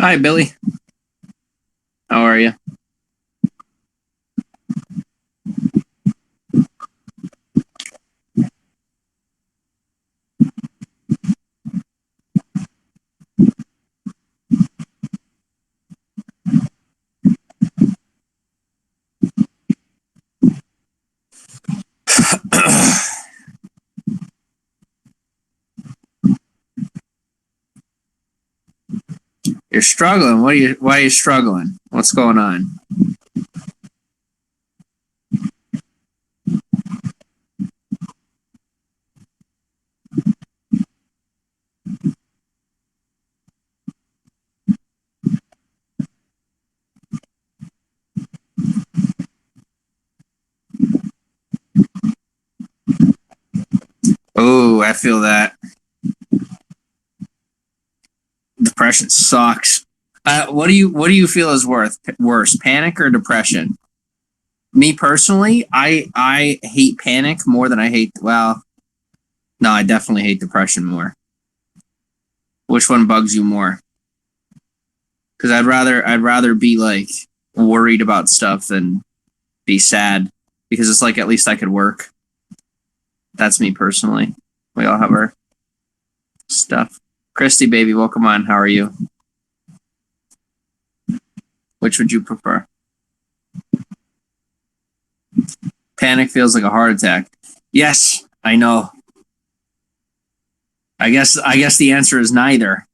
Hi, Billy. How are you? You're struggling. Why are you struggling? What's going on? Oh, I feel that. Depression sucks. What do you feel is worse, panic or depression? Me personally, I hate panic more than I hate. Well, no, I definitely hate depression more. Which one bugs you more? Because I'd rather be like worried about stuff than be sad. Because it's like at least I could work. That's me personally. We all have our stuff. Christy, baby, welcome on. How are you? Which would you prefer? Panic feels like a heart attack. Yes, I know. I guess the answer is neither.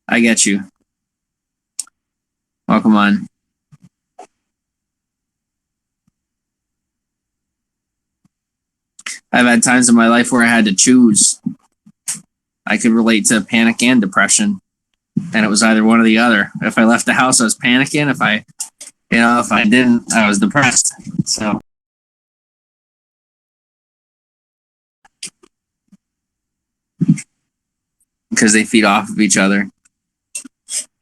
I get you. Welcome on. I've had times in my life where I had to choose. I could relate to panic and depression, and it was either one or the other. If I left the house, I was panicking. If I didn't, I was depressed. So because they feed off of each other.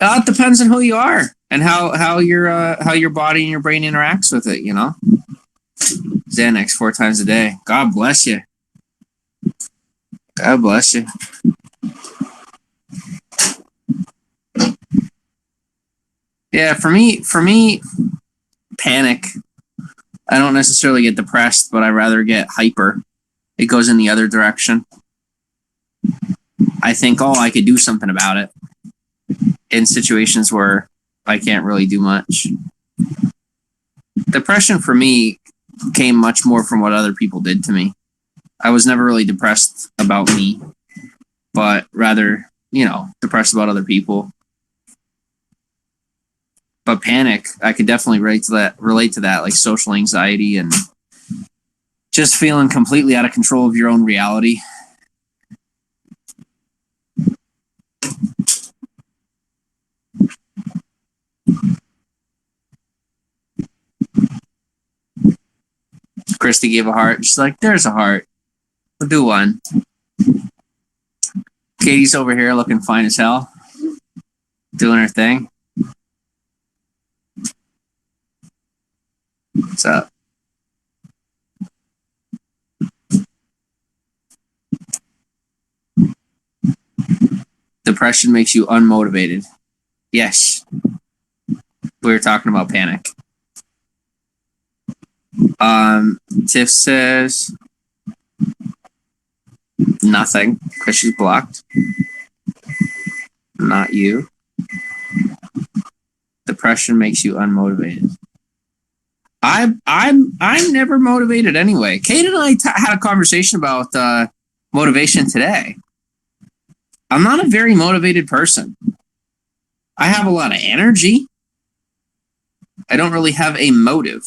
It depends on who you are and how your body and your brain interacts with it. Xanax 4 times a day. God bless you. God bless you. Yeah, for me, panic. I don't necessarily get depressed, but I rather get hyper. It goes in the other direction. I think, oh, I could do something about it in situations where I can't really do much. Depression for me came much more from what other people did to me. I was never really depressed about me, but rather, depressed about other people. But panic, I could definitely relate to that, like social anxiety and just feeling completely out of control of your own reality. Christy gave a heart. She's like, there's a heart. We'll do one. Katie's over here looking fine as hell, doing her thing. What's up? Depression makes you unmotivated. Yes. We were talking about panic. Tiff says nothing because she's blocked. Not you. Depression makes you unmotivated. I'm never motivated anyway. Kate and I had a conversation about motivation today. I'm not a very motivated person. I have a lot of energy. I don't really have a motive.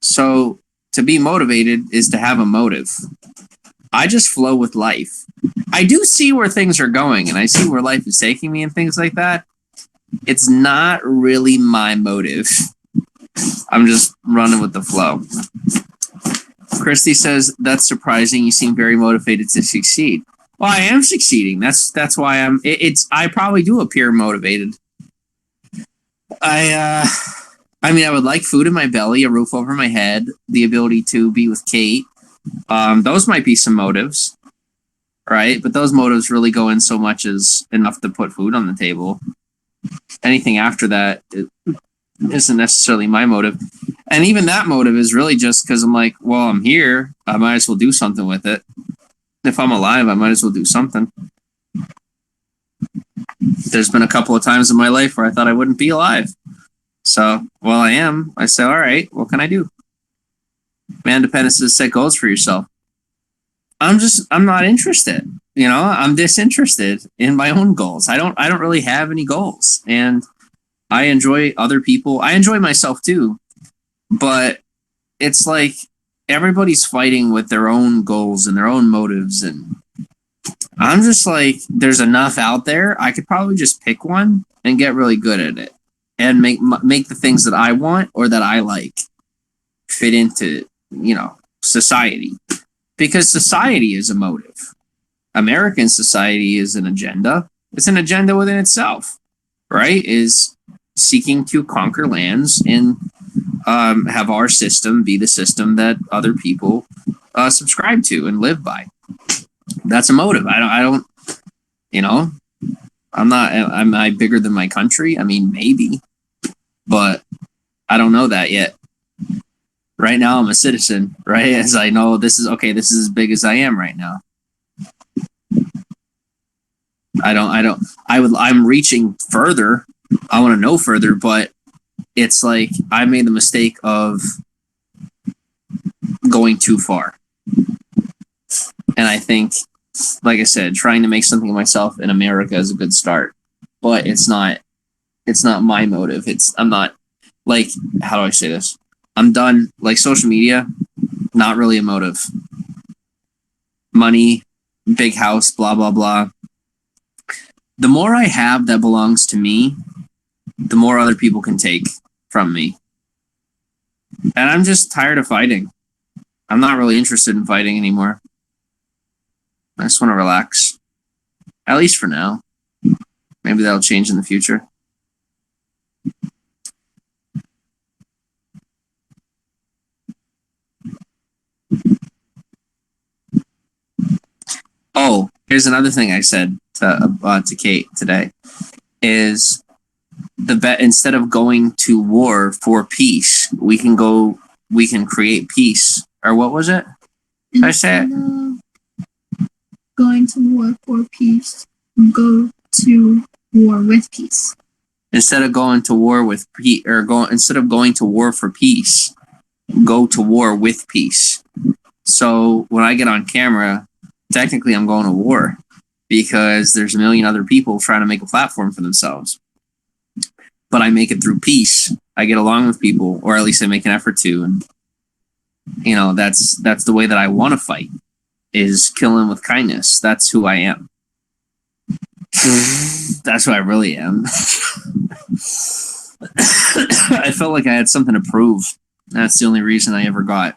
So to be motivated is to have a motive. I just flow with life. I do see where things are going and I see where life is taking me and things like that. It's not really my motive. I'm just running with the flow. Christy says, that's surprising. You seem very motivated to succeed. Well, I am succeeding. That's why I probably do appear motivated. I would like food in my belly, a roof over my head, the ability to be with Kate. Those might be some motives, right? But those motives really go in so much as enough to put food on the table. anything after that isn't necessarily my motive. And even that motive is really just because I'm like, well, I'm here. I might as well do something with it. If I'm alive, I might as well do something. There's been a couple of times in my life where I thought I wouldn't be alive. So while I am, I say, all right, what can I do? Man, dependence is set goals for yourself. I'm not interested. I'm disinterested in my own goals. I don't really have any goals. And I enjoy other people. I enjoy myself too. But it's like everybody's fighting with their own goals and their own motives. And I'm just like, there's enough out there. I could probably just pick one and get really good at it and make the things that I want or that I like fit into, society. Because society is a motive. American society is an agenda. It's an agenda within itself, right? Is seeking to conquer lands and have our system be the system that other people subscribe to and live by. That's a motive. I don't, I'm not, am I bigger than my country? I mean, maybe, but I don't know that yet. Right now I'm a citizen, right? As I know this is as big as I am right now. I'm reaching further. I want to know further, but it's like I made the mistake of going too far. And I think, like I said, trying to make something of myself in America is a good start, but it's not my motive. I'm not like, how do I say this? I'm done. Like social media, not really a motive. Money, big house, blah, blah, blah. The more I have that belongs to me, the more other people can take from me. And I'm just tired of fighting. I'm not really interested in fighting anymore. I just want to relax. At least for now. Maybe that'll change in the future. Oh, here's another thing I said to Kate today is instead of going to war for peace, we can create peace. Or what was it? I said going to war for peace, go to war with peace. Instead of going to war with peace, instead of going to war for peace, go to war with peace. So when I get on camera, technically I'm going to war because there's a million other people trying to make a platform for themselves. But I make it through peace. I get along with people, or at least I make an effort to. And that's the way that I want to fight, is killing with kindness. That's who I am. That's who I really am. I felt like I had something to prove. That's the only reason I ever got.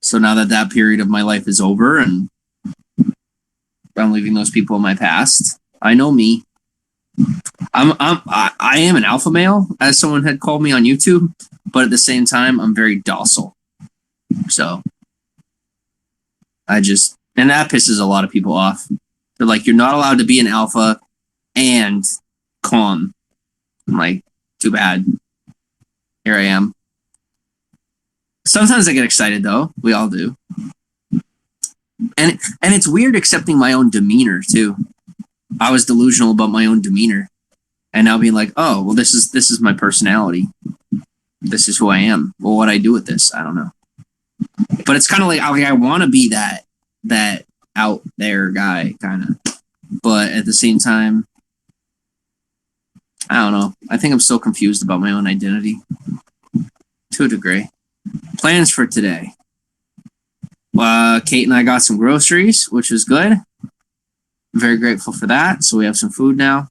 So now that period of my life is over and I'm leaving those people in my past, I know me. I am an alpha male, as someone had called me on YouTube, but at the same time, I'm very docile. So and that pisses a lot of people off. They're like, you're not allowed to be an alpha and calm. I'm like, too bad. Here I am. Sometimes I get excited though. We all do. And it's weird accepting my own demeanor too. I was delusional about my own demeanor. And now being like, oh, well, this is my personality. This is who I am. Well, what I do with this, I don't know. But it's kind of like I want to be that out there guy, kind of. But at the same time, I don't know. I think I'm so confused about my own identity to a degree. Plans for today. Kate and I got some groceries, which is good. I'm very grateful for that. So we have some food now.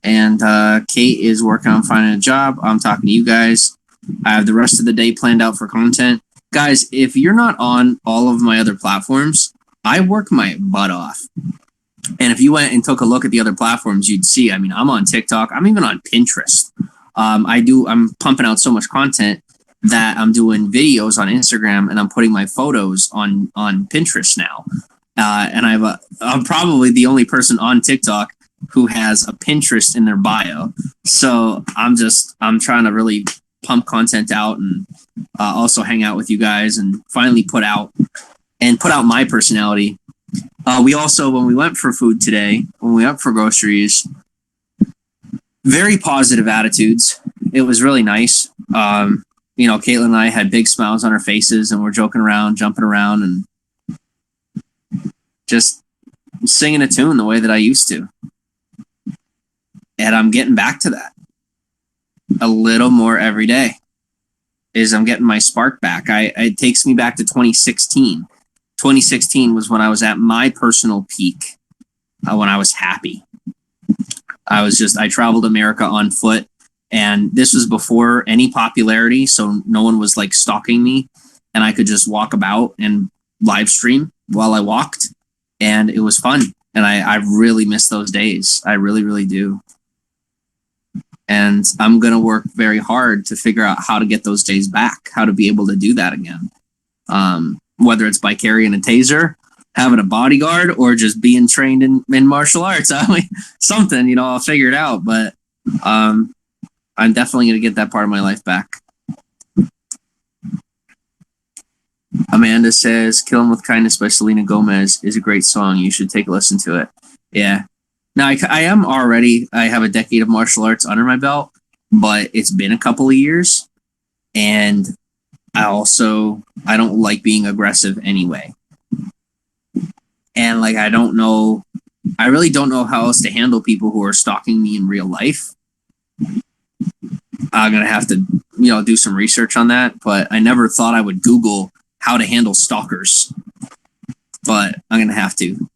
And Kate is working on finding a job. I'm talking to you guys. I have the rest of the day planned out for content. Guys, if you're not on all of my other platforms, I work my butt off. And if you went and took a look at the other platforms, you'd see, I mean, I'm on TikTok. I'm even on Pinterest. I'm pumping out so much content that I'm doing videos on Instagram and I'm putting my photos on Pinterest now. And I'm probably the only person on TikTok who has a Pinterest in their bio. So I'm trying to really pump content out and also hang out with you guys and finally put out my personality. We also, when we went for food today, when we went for groceries, very positive attitudes. It was really nice. Caitlin and I had big smiles on our faces and we're joking around, jumping around, and just singing a tune the way that I used to. And I'm getting back to that a little more every day. I'm getting my spark back. It takes me back to 2016. 2016 was when I was at my personal peak, when I was happy. I traveled America on foot, and this was before any popularity, so no one was like stalking me, and I could just walk about and live stream while I walked, and it was fun. And I really miss those days. I really, really do. And I'm going to work very hard to figure out how to get those days back, how to be able to do that again. Whether it's by carrying a taser, having a bodyguard, or just being trained in martial arts. I mean, something, I'll figure it out. But I'm definitely going to get that part of my life back. Amanda says, "Kill 'Em with Kindness" by Selena Gomez is a great song. You should take a listen to it. Yeah. Now, I have a decade of martial arts under my belt, but it's been a couple of years. And I don't like being aggressive anyway. And I really don't know how else to handle people who are stalking me in real life. I'm going to have to, do some research on that, but I never thought I would Google how to handle stalkers, but I'm going to have to.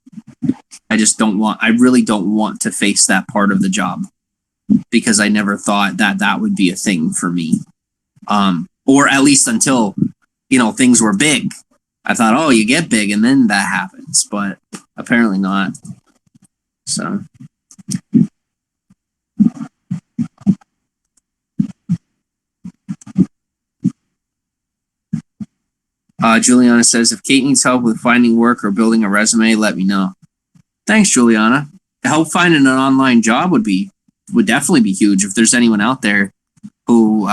I really don't want to face that part of the job because I never thought that would be a thing for me. Or at least until, things were big. I thought, oh, you get big and then that happens, but apparently not. So. Juliana says, "If Kate needs help with finding work or building a resume, let me know." Thanks, Juliana. Help finding an online job would definitely be huge. If there's anyone out there who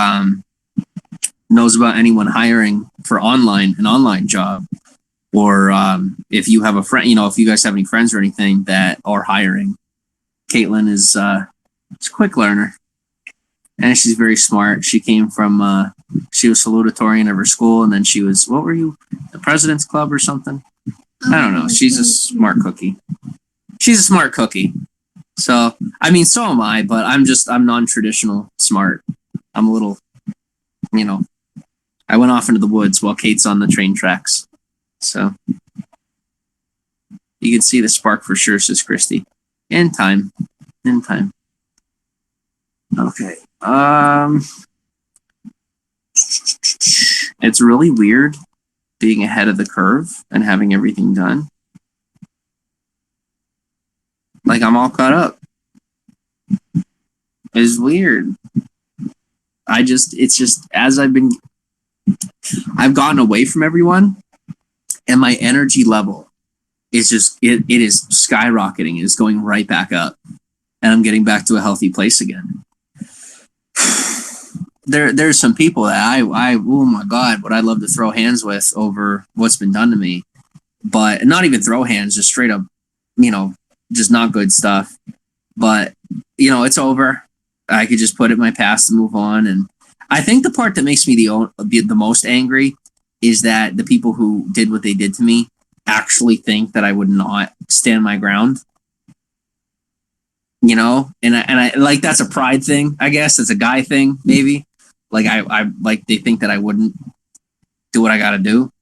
knows about anyone hiring for an online job, or if you have a friend, if you guys have any friends or anything that are hiring, Caitlin is a quick learner, and she's very smart. She came from she was salutatorian of her school, and then she was, what were you, the President's Club or something? I don't know. She's a smart cookie. She's a smart cookie. So, so am I, but I'm non-traditional smart. I'm a little, I went off into the woods while Kate's on the train tracks. So, you can see the spark for sure, says Christy. In time. Okay. It's really weird being ahead of the curve and having everything done. I'm all caught up. It's weird. It's just as I've gotten away from everyone, and my energy level is just, it is skyrocketing. It is going right back up, and I'm getting back to a healthy place again. There's some people that I oh my God, would I love to throw hands with over what's been done to me, but not even throw hands, just straight up, just not good stuff. But it's over. I could just put it in my past and move on. And I think the part that makes me the most angry is that the people who did what they did to me actually think that I would not stand my ground. And I like, that's a pride thing, I guess. It's a guy thing, maybe. I they think that I wouldn't do what I got to do.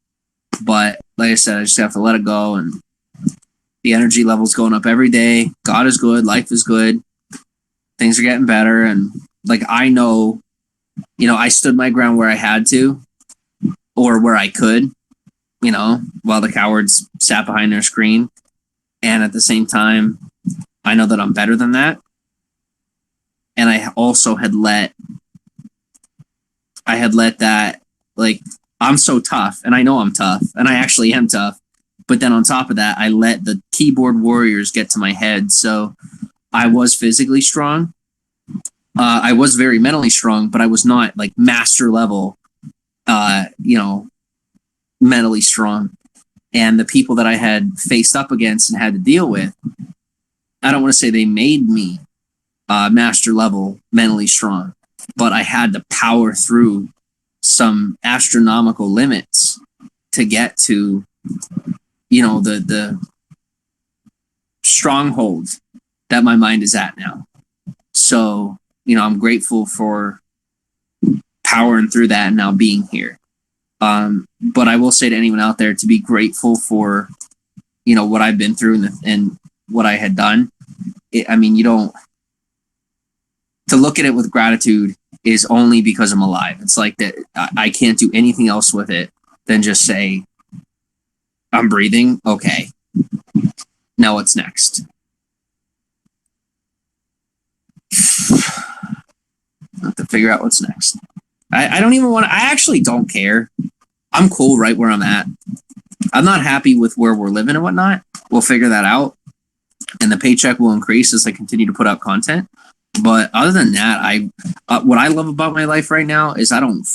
But like I said, I just have to let it go. And the energy level's going up every day. God is good. Life is good. Things are getting better. And I know, I stood my ground where I had to, or where I could, while the cowards sat behind their screen. And at the same time, I know that I'm better than that. And I also had let that, I'm so tough, and I know I'm tough, and I actually am tough. But then on top of that, I let the keyboard warriors get to my head. So I was physically strong. I was very mentally strong, but I was not like master level, mentally strong. And the people that I had faced up against and had to deal with, I don't want to say they made me master level mentally strong, but I had to power through some astronomical limits to get to, the stronghold that my mind is at now. So, I'm grateful for powering through that and now being here. But I will say to anyone out there to be grateful for, what I've been through and what I had done. To look at it with gratitude is only because I'm alive. It's like that. I can't do anything else with it than just say, I'm breathing. Okay. Now what's next? I have to figure out what's next. I don't even want to, I actually don't care. I'm cool right where I'm at. I'm not happy with where we're living and whatnot. We'll figure that out. And the paycheck will increase as I continue to put out content. But other than that, what I love about my life right now is I don't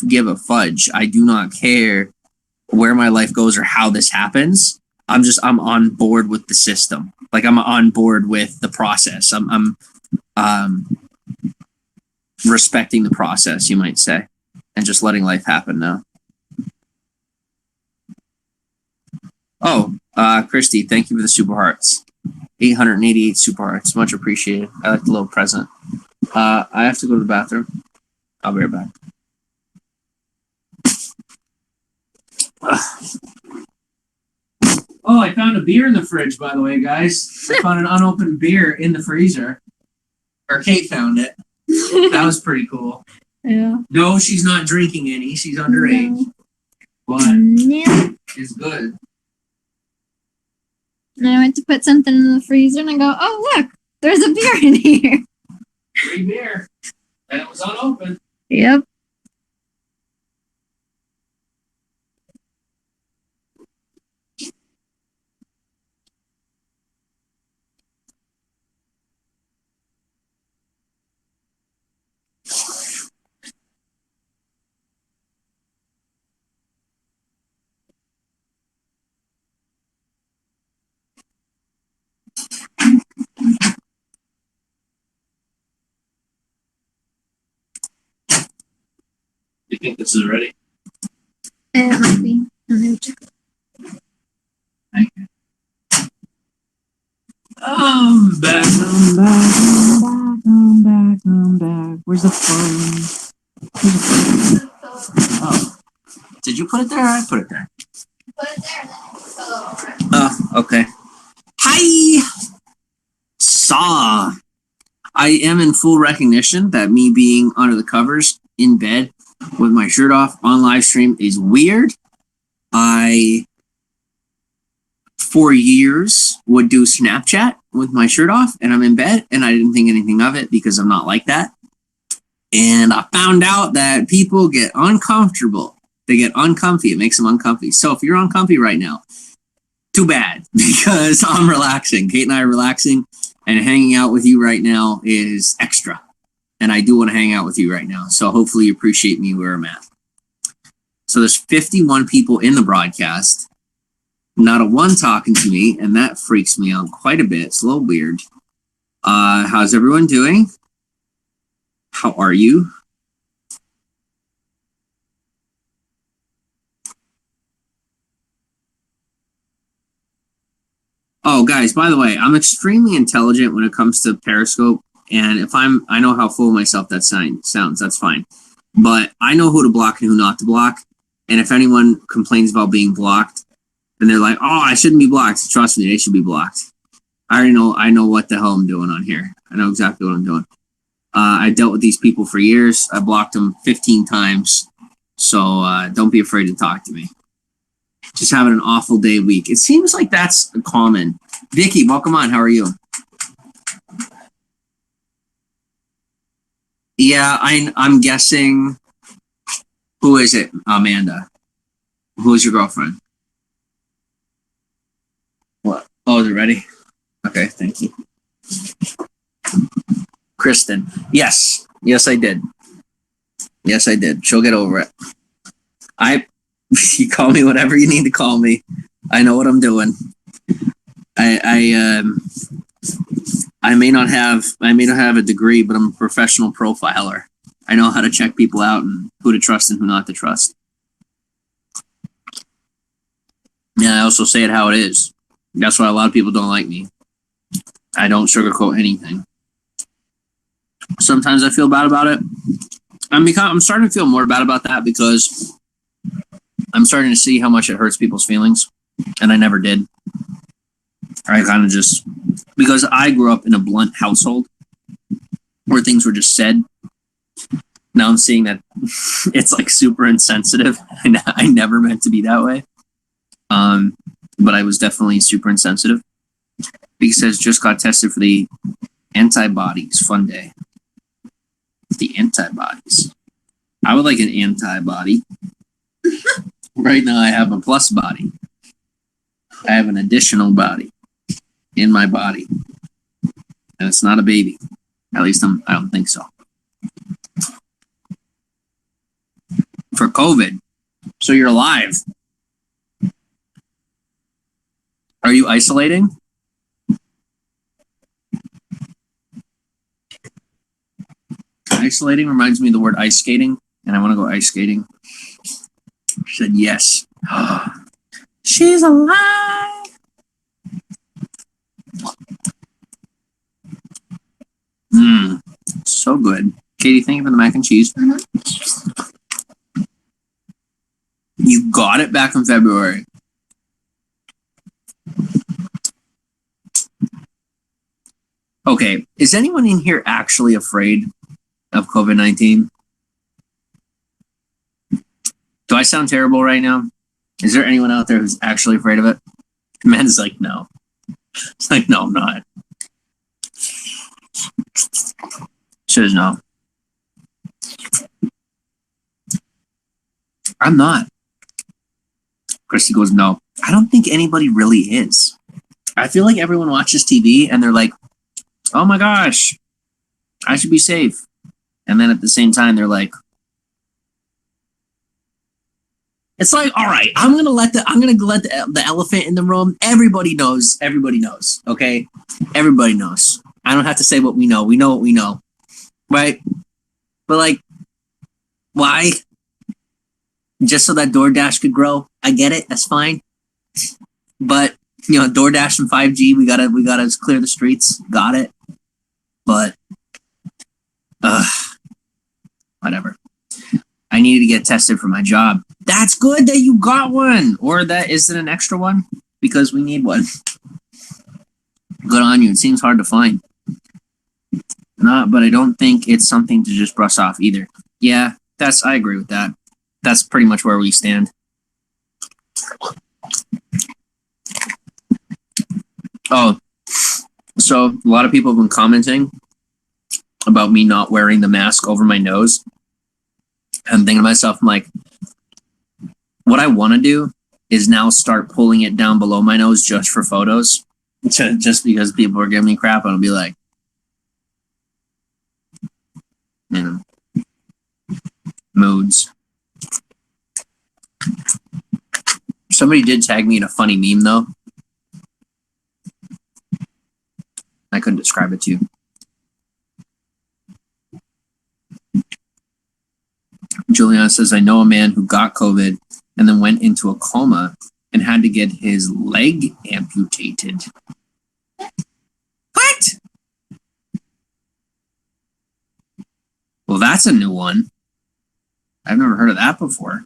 give a fudge. I do not care where my life goes or how this happens. I'm on board with the system. Like I'm on board with the process. I'm respecting the process, you might say, and just letting life happen now. Oh, Christy, thank you for the super hearts. 888 super hearts, much appreciated. I like the little present. I have to go to the bathroom. I'll be right back. Oh, I found a beer in the fridge, by the way, guys. I found an unopened beer in the freezer. Or Kate found it. That was pretty cool. Yeah. No, she's not drinking any. She's underage. No. But Yeah. it's good. And I went to put something in the freezer and I go, oh, look, there's a beer in here. Free beer. And it was unopened. Yep. You think this is ready? It might be. Let me check. Thank you. I'm back. Where's the phone? Oh. Did you put it there? I put it there. Put it there. Oh, okay. Hi! Saw. I am in full recognition that me being under the covers in bed with my shirt off on live stream is weird. I, for years, would do Snapchat with my shirt off and I'm in bed and I didn't think anything of it because I'm not like that. And I found out that people get uncomfortable. They get uncomfy. It makes them uncomfy. So if you're uncomfy right now, too bad because I'm relaxing. Kate and I are relaxing and hanging out with you right now is extra. And I do want to hang out with you right now. So hopefully you appreciate me where I'm at. So there's 51 people in the broadcast. Not a one talking to me, and that freaks me out quite a bit. It's a little weird. How's everyone doing? How are you? Oh, guys, by the way, I'm extremely intelligent when it comes to Periscope. And if I know how full of myself that sounds, that's fine. But I know who to block and who not to block. And if anyone complains about being blocked, and they're like, oh, I shouldn't be blocked. Trust me, they should be blocked. I know what the hell I'm doing on here. I know exactly what I'm doing. I dealt with these people for years. I blocked them 15 times. So don't be afraid to talk to me. Just having an awful day week. It seems like that's common. Vicky, welcome on. How are you? Yeah, I'm guessing. Who is it? Amanda. Who's your girlfriend? What? Oh, is it ready? Okay, thank you. Kristen. Yes. Yes, I did. Yes, I did. She'll get over it. You call me whatever you need to call me. I know what I'm doing. I may not have a degree, but I'm a professional profiler. I know how to check people out and who to trust and who not to trust. And I also say it how it is. That's why a lot of people don't like me. I don't sugarcoat anything. Sometimes I feel bad about it. I'm starting to feel more bad about that because I'm starting to see how much it hurts people's feelings, and I never did. I kind of just, because I grew up in a blunt household where things were just said. Now I'm seeing that it's like super insensitive. I never meant to be that way. But I was definitely super insensitive. He says just got tested for the antibodies. Fun day. The antibodies. I would like an antibody. Right now I have a plus body. I have an additional body in my body. And it's not a baby. At least I don't think so. For COVID. So you're alive. Are you isolating? Isolating reminds me of the word ice skating, and I want to go ice skating. She said yes. She's alive. So good. Katie, thank you for the mac and cheese. You got it back in February. Okay, is anyone in here actually afraid of COVID-19? Do I sound terrible right now? Is there anyone out there who's actually afraid of it? Man's like, no. It's like, no, I'm not. Says no. I'm not. Christy goes, no. I don't think anybody really is. I feel like everyone watches TV and they're like, oh my gosh, I should be safe. And then at the same time, they're like, it's like, all right, I'm gonna let the elephant in the room. Everybody knows. Okay, everybody knows. I don't have to say what we know. We know what we know, right? But like, why? Just so that DoorDash could grow. I get it. That's fine. But DoorDash and 5G, we gotta clear the streets. Got it. But, whatever. I needed to get tested for my job. That's good that you got one. Or that isn't an extra one because we need one. Good on you. It seems hard to find. But I don't think it's something to just brush off either. Yeah, I agree with that. That's pretty much where we stand. Oh, so a lot of people have been commenting about me not wearing the mask over my nose. I'm thinking to myself, I'm like, what I want to do is now start pulling it down below my nose just for photos. Just because people are giving me crap, and I'll be like, moods. Somebody did tag me in a funny meme, though. I couldn't describe it to you. Juliana says, I know a man who got COVID and then went into a coma and had to get his leg amputated. What? Well, that's a new one. I've never heard of that before.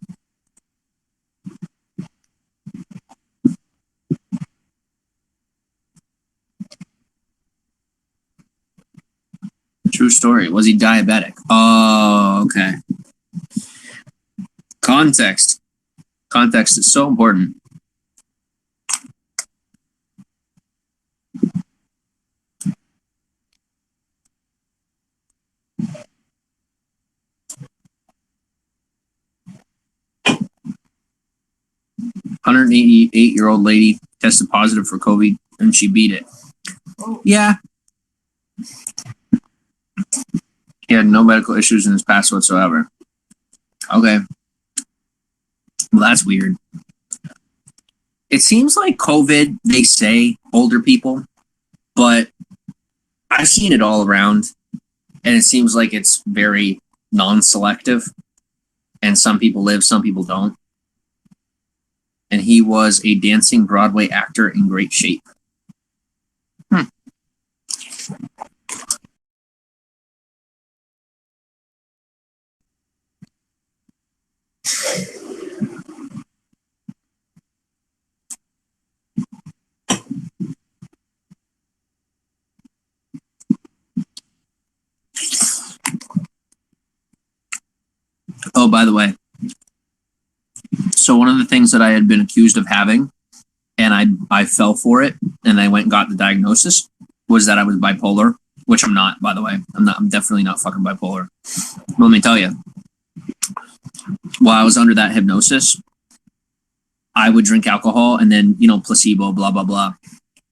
True story. Was he diabetic? Oh, okay. Context. Context is so important. "188-year-old lady tested positive for COVID and she beat it." Yeah. He had no medical issues in his past whatsoever. Okay. Well, that's weird. It seems like COVID, they say older people, but I've seen it all around, and it seems like it's very non-selective, and some people live, some people don't. And he was a dancing Broadway actor in great shape. Oh, by the way, so one of the things that I had been accused of having, and I fell for it, and I went and got the diagnosis, was that I was bipolar, which I'm not, by the way. I'm definitely not fucking bipolar. But let me tell you, while I was under that hypnosis, I would drink alcohol and then, placebo, blah, blah, blah.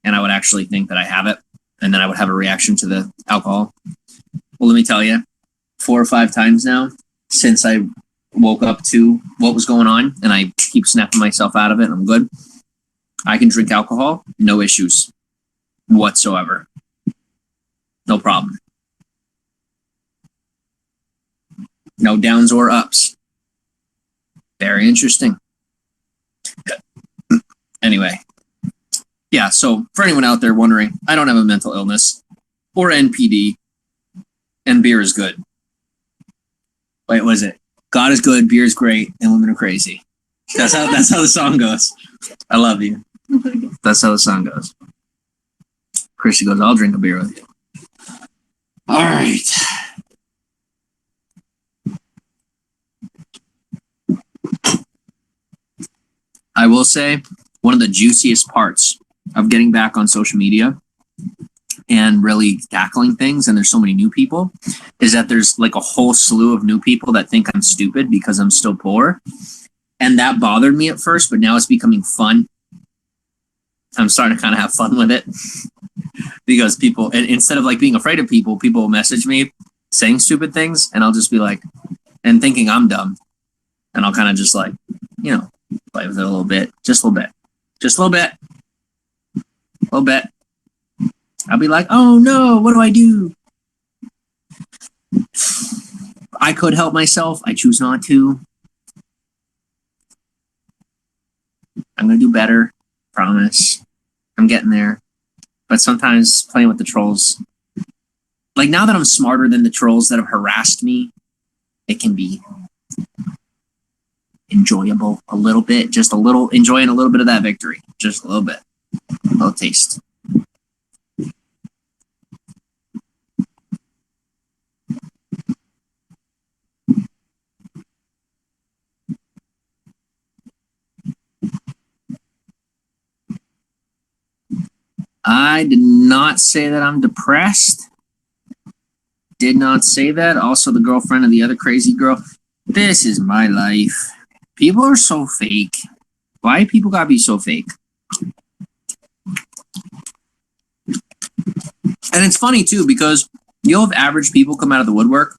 And I would actually think that I have it. And then I would have a reaction to the alcohol. Well, let me tell you, 4 or 5 times now, since I woke up to what was going on, and I keep snapping myself out of it, and I'm good. I can drink alcohol, no issues whatsoever. No problem. No downs or ups. Very interesting. Anyway. Yeah, so for anyone out there wondering, I don't have a mental illness or NPD, and beer is good. Wait, what is it? God is good, beer is great, and women are crazy. That's how the song goes. I love you. That's how the song goes. Christy goes, I'll drink a beer with you. All right. I will say one of the juiciest parts of getting back on social media and really tackling things, and there's so many new people, is that there's like a whole slew of new people that think I'm stupid because I'm still poor. And that bothered me at first, but now it's becoming fun. I'm starting to kind of have fun with it because people, and instead of like being afraid of people, people will message me saying stupid things, and I'll just be like, and thinking I'm dumb. And I'll kind of just like, play with it a little bit, just a little bit, just a little bit, a little bit. I'll be like, oh no, what do I do? I could help myself. I choose not to. I'm going to do better. Promise. I'm getting there. But sometimes playing with the trolls, like now that I'm smarter than the trolls that have harassed me, it can be enjoyable a little bit. Just a little, enjoying a little bit of that victory. Just a little bit. A little taste. I did not say that I'm depressed. Did not say that. Also, the girlfriend of the other crazy girl. This is my life. People are so fake. Why people gotta be so fake? And it's funny too, because you'll have average people come out of the woodwork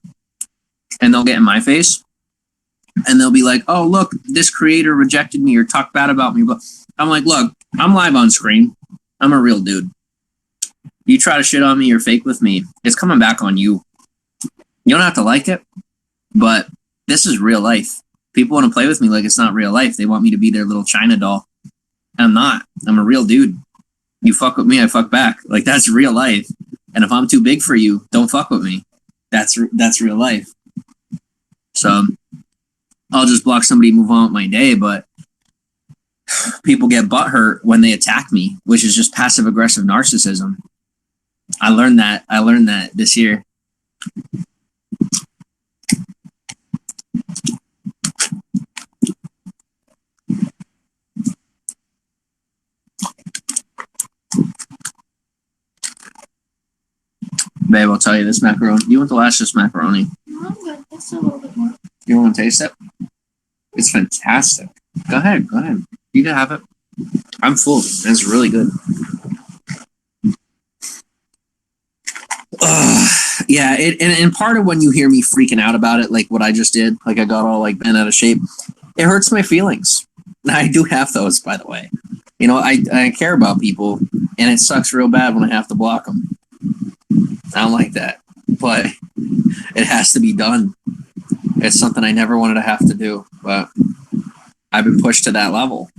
and they'll get in my face and they'll be like, oh, look, this creator rejected me or talked bad about me. But I'm like, look, I'm live on screen. I'm a real dude. You try to shit on me or fake with me, it's coming back on you. You don't have to like it, but this is real life. People want to play with me like it's not real life. They want me to be their little China doll. I'm not. I'm a real dude. You fuck with me, I fuck back. Like, that's real life. And if I'm too big for you, don't fuck with me. That's real life. So I'll just block somebody, move on with my day, but people get butthurt when they attack me, which is just passive aggressive narcissism. I learned that this year. Babe, I'll tell you, this macaroni. You want the last just macaroni? No, I'm good. Just a little bit more. You want to taste it? It's fantastic. Go ahead. You can have it. I'm full. It's really good. Yeah, and part of when you hear me freaking out about it, like what I just did, like I got all like bent out of shape, it hurts my feelings. I do have those, by the way. You know, I care about people, and it sucks real bad when I have to block them. I don't like that, but it has to be done. It's something I never wanted to have to do, but I've been pushed to that level.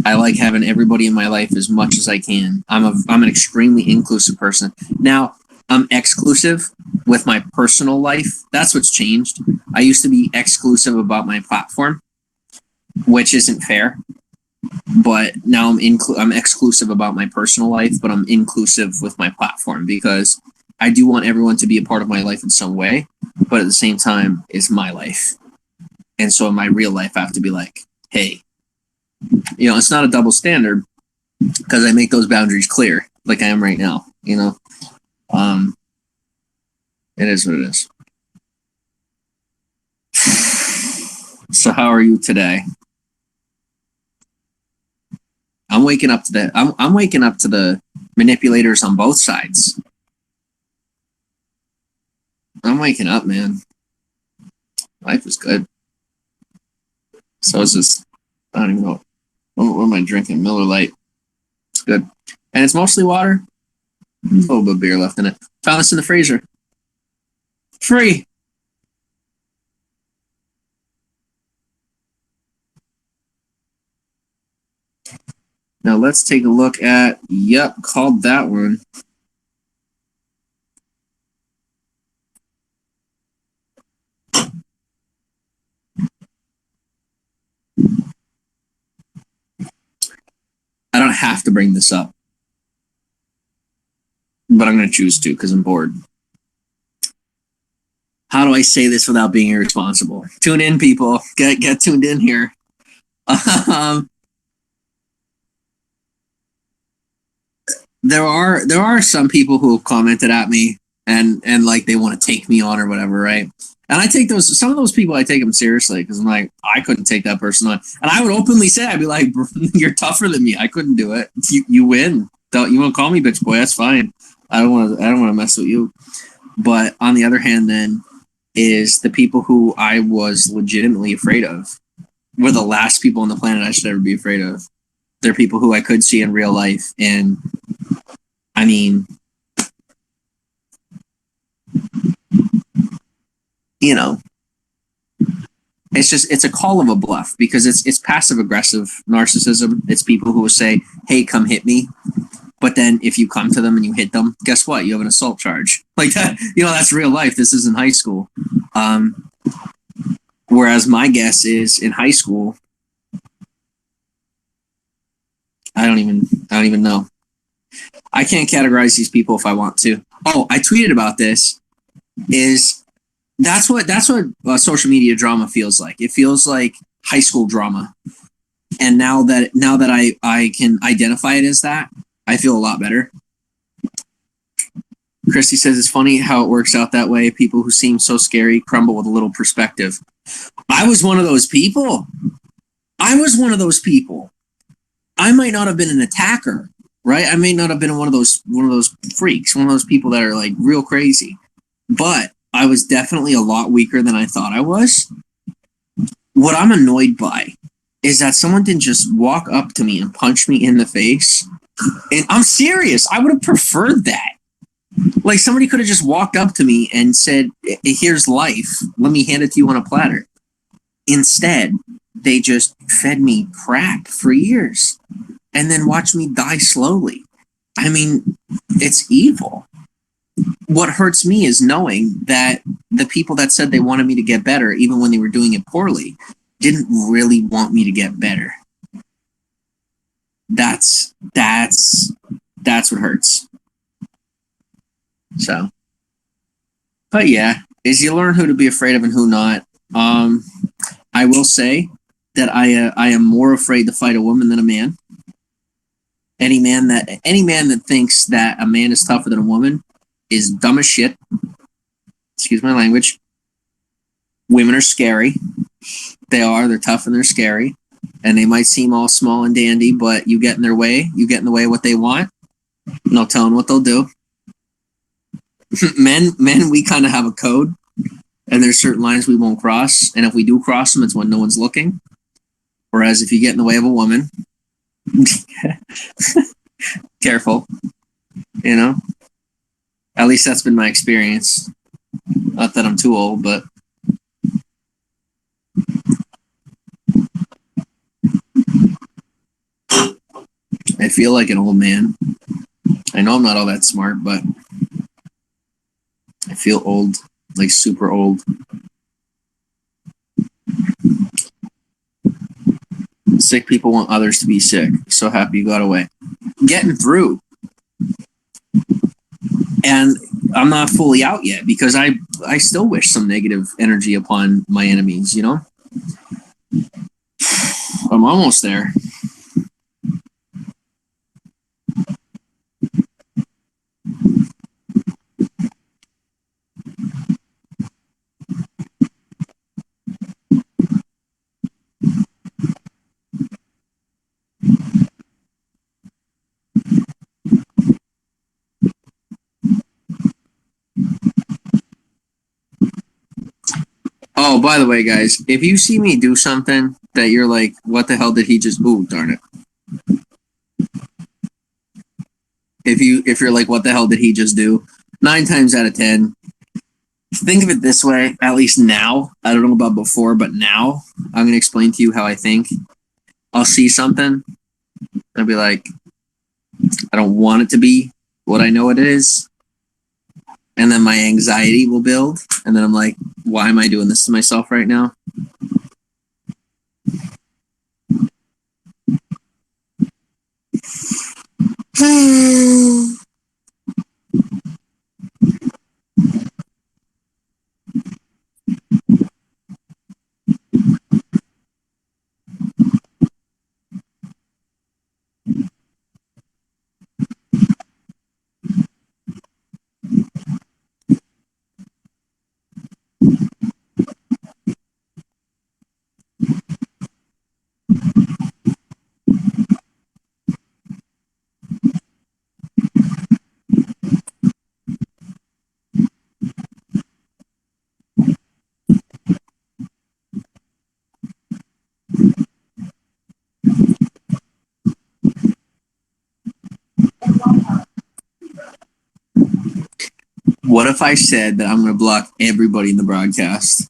I like having everybody in my life as much as I can. I'm an extremely inclusive person. Now, I'm exclusive with my personal life. That's what's changed. I used to be exclusive about my platform, which isn't fair. But now I'm exclusive about my personal life, but I'm inclusive with my platform because I do want everyone to be a part of my life in some way, but at the same time, it's my life. And so in my real life, I have to be like, hey, you know, it's not a double standard because I make those boundaries clear, like I am right now, you know. It is what it is. So how are you today? I'm waking up to that. I'm waking up to the manipulators on both sides. I'm waking up, man. Life is good. So it's just, I don't even know. What am I drinking? Miller Lite. It's good. And it's mostly water. A little bit of beer left in it. Found this in the freezer. Free. Now let's take a look at, yep, called that one. I don't have to bring this up, but I'm going to choose to because I'm bored. How do I say this without being irresponsible? Tune in, people. Get tuned in here. There are some people who have commented at me and like they want to take me on or whatever, right? And I take some of those people, I take them seriously because I'm like, I couldn't take that person on. And I would openly say, I'd be like, you're tougher than me. I couldn't do it. You win. Don't you want to call me bitch boy? That's fine. I don't want to mess with you. But on the other hand, then is the people who I was legitimately afraid of were the last people on the planet I should ever be afraid of. They're people who I could see in real life. And I mean, you know, it's a call of a bluff because it's passive aggressive narcissism. It's people who will say, hey, come hit me. But then if you come to them and you hit them, guess what? You have an assault charge. Like that, you know, that's real life. This isn't high school. Whereas my guess is in high school, I don't even know. I can't categorize these people if I want to. Oh, I tweeted about this. That's what social media drama feels like. It feels like high school drama. And now that I can identify it as that, I feel a lot better. Christy says it's funny how it works out that way. People who seem so scary crumble with a little perspective. I was one of those people. I might not have been an attacker, right? I may not have been one of those freaks, one of those people that are like real crazy. But I was definitely a lot weaker than I thought I was. What I'm annoyed by is that someone didn't just walk up to me and punch me in the face. And I'm serious. I would have preferred that. Like somebody could have just walked up to me and said, here's life. Let me hand it to you on a platter. Instead, they just fed me crap for years and then watched me die slowly. I mean, it's evil. What hurts me is knowing that the people that said they wanted me to get better, even when they were doing it poorly, didn't really want me to get better. That's what hurts. So, but yeah, is you learn who to be afraid of and who not. I will say that I am more afraid to fight a woman than a man. Any man that thinks that a man is tougher than a woman is dumb as shit. Excuse my language. Women are scary. They're tough and they're scary. And they might seem all small and dandy, but you get in their way. You get in the way of what they want. No telling what they'll do. men, we kind of have a code, and there's certain lines we won't cross, and if we do cross them, it's when no one's looking. Whereas if you get in the way of a woman, careful, you know. At least that's been my experience. Not that I'm too old, but I feel like an old man. I know I'm not all that smart, but I feel old, like super old. Sick people want others to be sick. So happy you got away. Getting through. And I'm not fully out yet because I still wish some negative energy upon my enemies, you know? I'm almost there. Oh, by the way, guys, if you see me do something that you're like, what the hell did he just? Ooh, darn it! If you're like, what the hell did he just do? 9 times out of 10, think of it this way. At least now, I don't know about before, but now I'm gonna explain to you how I think. I'll see something, I'll be like, I don't want it to be what I know it is, and then my anxiety will build, and then I'm like, why am I doing this to myself right now? What if I said that I'm going to block everybody in the broadcast?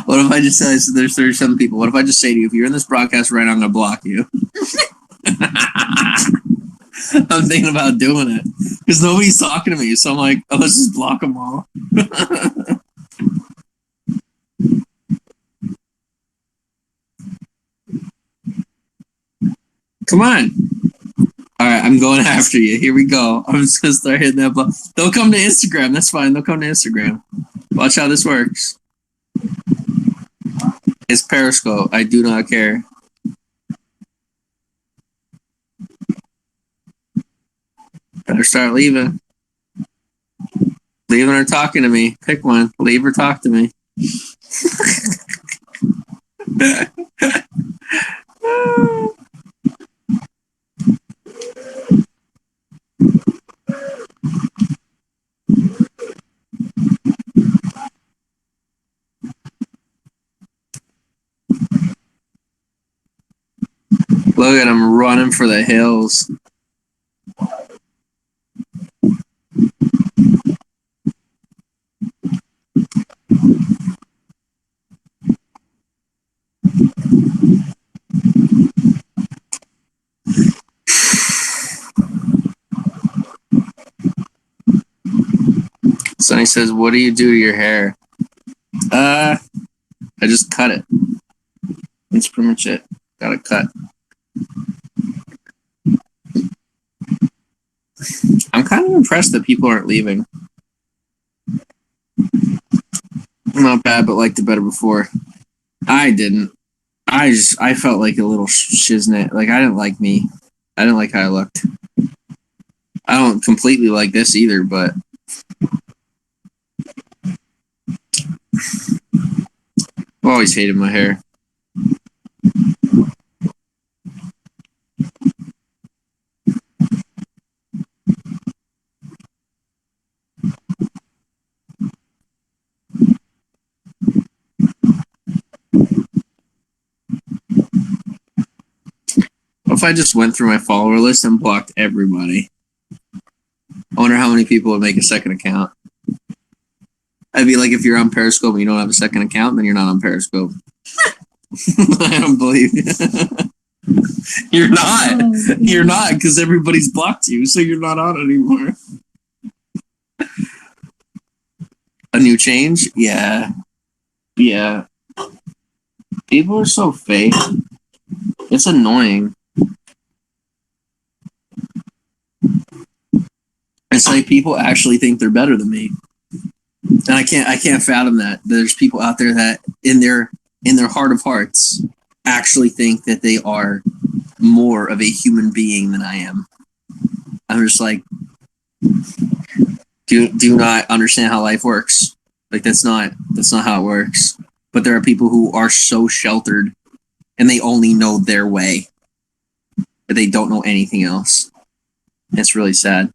What if I just said there's 37 people? What if I just say to you, if you're in this broadcast right now, I'm going to block you? I'm thinking about doing it because nobody's talking to me. So I'm like, oh, let's just block them all. Come on. All right, I'm going after you. Here we go. I'm just going to start hitting that button. They'll come to Instagram. That's fine. They'll come to Instagram. Watch how this works. It's Periscope. I do not care. Better start leaving. Leaving or talking to me. Pick one. Leave or talk to me. Look at him running for the hills. Sonny says, what do you do to your hair? I just cut it. That's pretty much it. Got it cut. I'm kind of impressed that people aren't leaving. Not bad, but liked it better before. I didn't. I felt like a little shiznit. Like, I didn't like me. I didn't like how I looked. I don't completely like this either, but I've always hated my hair. if I just went through my follower list and blocked everybody? I wonder how many people would make a second account. I'd be like, if you're on Periscope and you don't have a second account, then you're not on Periscope. I don't believe you. You're not. Oh, You're not, because everybody's blocked you, so you're not on anymore. A new change? Yeah. Yeah. People are so fake. It's annoying. It's like people actually think they're better than me. And I can't fathom that. There's people out there that in their heart of hearts actually think that they are more of a human being than I am. I'm just like, do not understand how life works. Like that's not how it works. But there are people who are so sheltered and they only know their way. But they don't know anything else. It's really sad.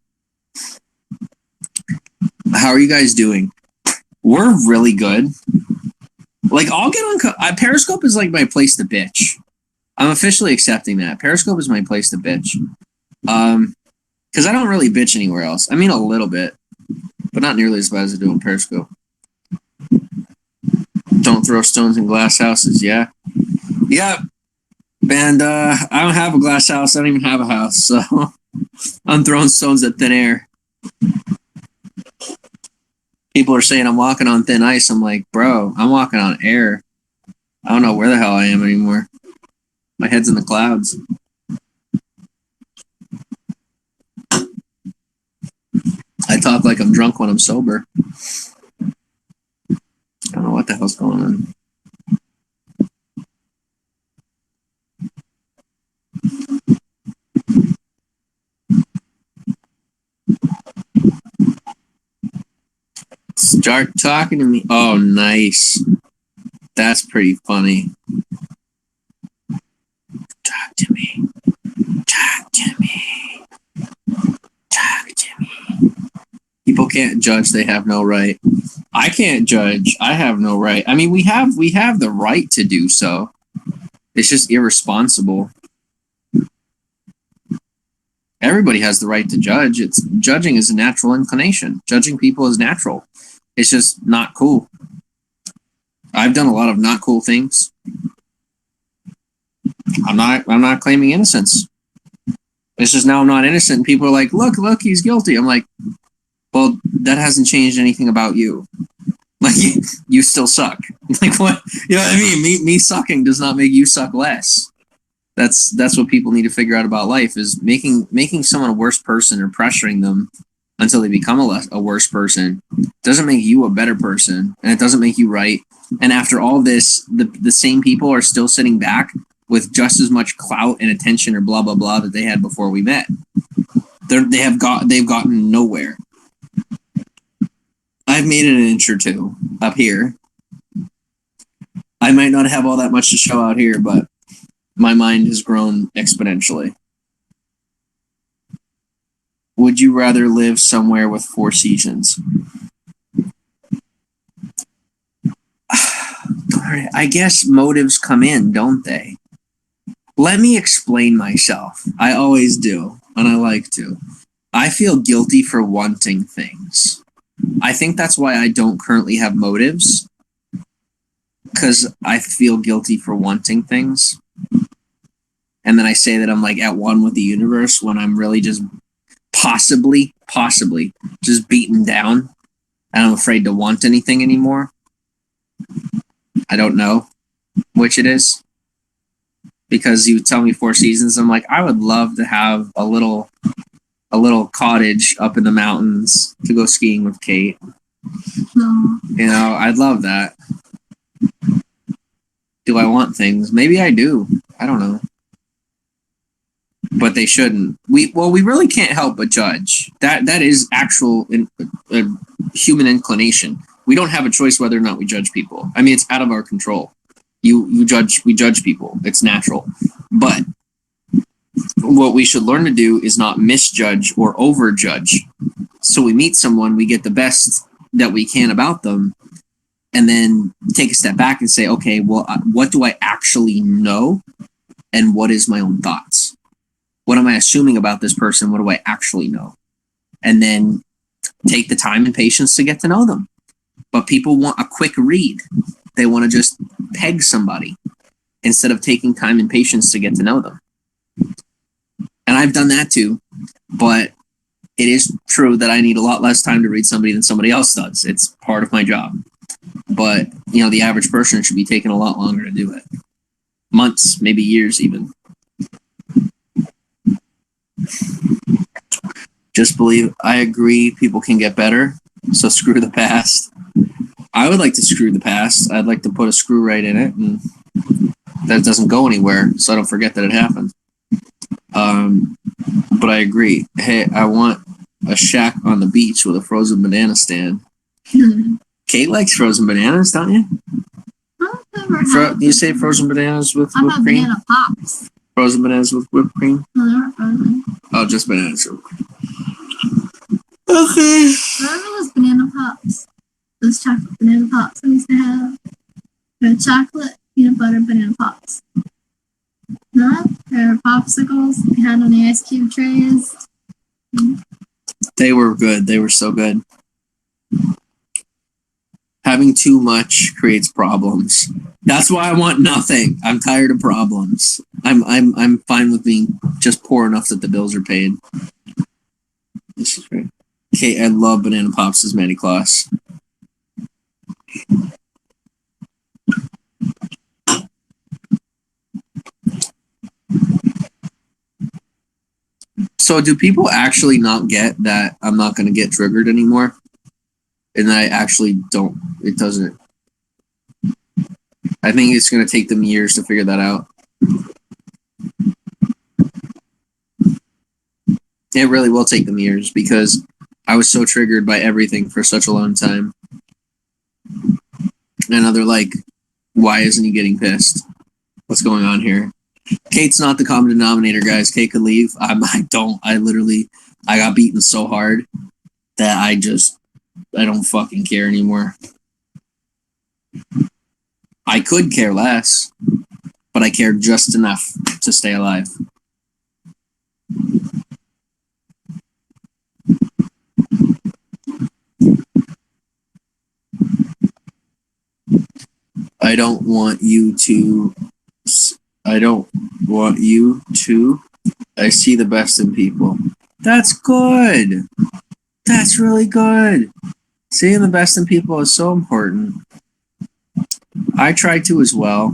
How are you guys doing? We're really good. Like I'll get on Periscope is like my place to bitch. I'm officially accepting that. Periscope is my place to bitch. Because I don't really bitch anywhere else. I mean a little bit, but not nearly as bad as I do on Periscope. Don't throw stones in glass houses, yeah. Yeah. And I don't have a glass house, I don't even have a house, so I'm throwing stones at thin air. People are saying I'm walking on thin ice. I'm like, bro, I'm walking on air. I don't know where the hell I am anymore. My head's in the clouds. I talk like I'm drunk when I'm sober. I don't know what the hell's going on. Start talking to me. Oh, nice. That's pretty funny. Talk to me. Talk to me. Talk to me. People can't judge. They have no right. I can't judge. I have no right. I mean, we have the right to do so. It's just irresponsible. Everybody has the right to judge. Judging is a natural inclination. Judging people is natural. It's just not cool. I've done a lot of not cool things. I'm not claiming innocence. It's just now I'm not innocent. People are like, look, he's guilty. I'm like, well, that hasn't changed anything about you. Like you still suck. Like what? You know what I mean? Me sucking does not make you suck less. That's what people need to figure out about life is making someone a worse person or pressuring them until they become a worse person doesn't make you a better person, and it doesn't make you right. And after all this, the same people are still sitting back with just as much clout and attention or blah blah blah that they had before we met. They've gotten nowhere. I've made it an inch or two up here. I might not have all that much to show out here, but my mind has grown exponentially. Would you rather live somewhere with 4 seasons? I guess motives come in, don't they? Let me explain myself. I always do, and I like to. I feel guilty for wanting things. I think that's why I don't currently have motives, because I feel guilty for wanting things. And then I say that I'm like at one with the universe when I'm really just possibly just beaten down and I'm afraid to want anything anymore. I don't know which it is. Because you tell me 4 seasons, I'm like, I would love to have a little cottage up in the mountains to go skiing with Kate. No. You know, I'd love that. Do I want things? Maybe I do. I don't know. But they shouldn't. We really can't help but judge. That is actual human inclination. We don't have a choice whether or not we judge people. I mean, it's out of our control. We judge people. It's natural. But what we should learn to do is not misjudge or overjudge. So we meet someone, we get the best that we can about them, and then take a step back and say, okay, well, what do I actually know? And what is my own thoughts? What am I assuming about this person? What do I actually know? And then take the time and patience to get to know them. But people want a quick read. They want to just peg somebody instead of taking time and patience to get to know them. And I've done that too. But it is true that I need a lot less time to read somebody than somebody else does. It's part of my job. But, the average person should be taking a lot longer to do it. Months, maybe years even. Just believe, I agree, people can get better. So screw the past. I would like to screw the past. I'd like to put a screw right in it and that it doesn't go anywhere so I don't forget that it happened. But I agree. Hey, I want a shack on the beach with a frozen banana stand. Kate likes frozen bananas, don't you? Do you say frozen bananas with whipped cream? Banana pops. Frozen bananas with whipped cream? No, they weren't frozen. Oh, just bananas. Okay. Remember those banana pops? Those chocolate banana pops I used to have? They're chocolate, peanut butter banana pops. No? They're popsicles you had on the ice cube trays. They were good. They were so good. Having too much creates problems. That's why I want nothing. I'm tired of problems. I'm fine with being just poor enough that the bills are paid. This is great. Okay, I love banana pops as Manny Claus. So do people actually not get that I'm not going to get triggered anymore? And I actually don't, it doesn't. I think it's going to take them years to figure that out. It really will take them years because I was so triggered by everything for such a long time. And they're like, why isn't he getting pissed? What's going on here? Kate's not the common denominator, guys. Kate could leave. I got beaten so hard that I don't fucking care anymore. I could care less, but I care just enough to stay alive. I don't want you to. I see the best in people. That's good. That's really good. Seeing the best in people is so important. I try to as well.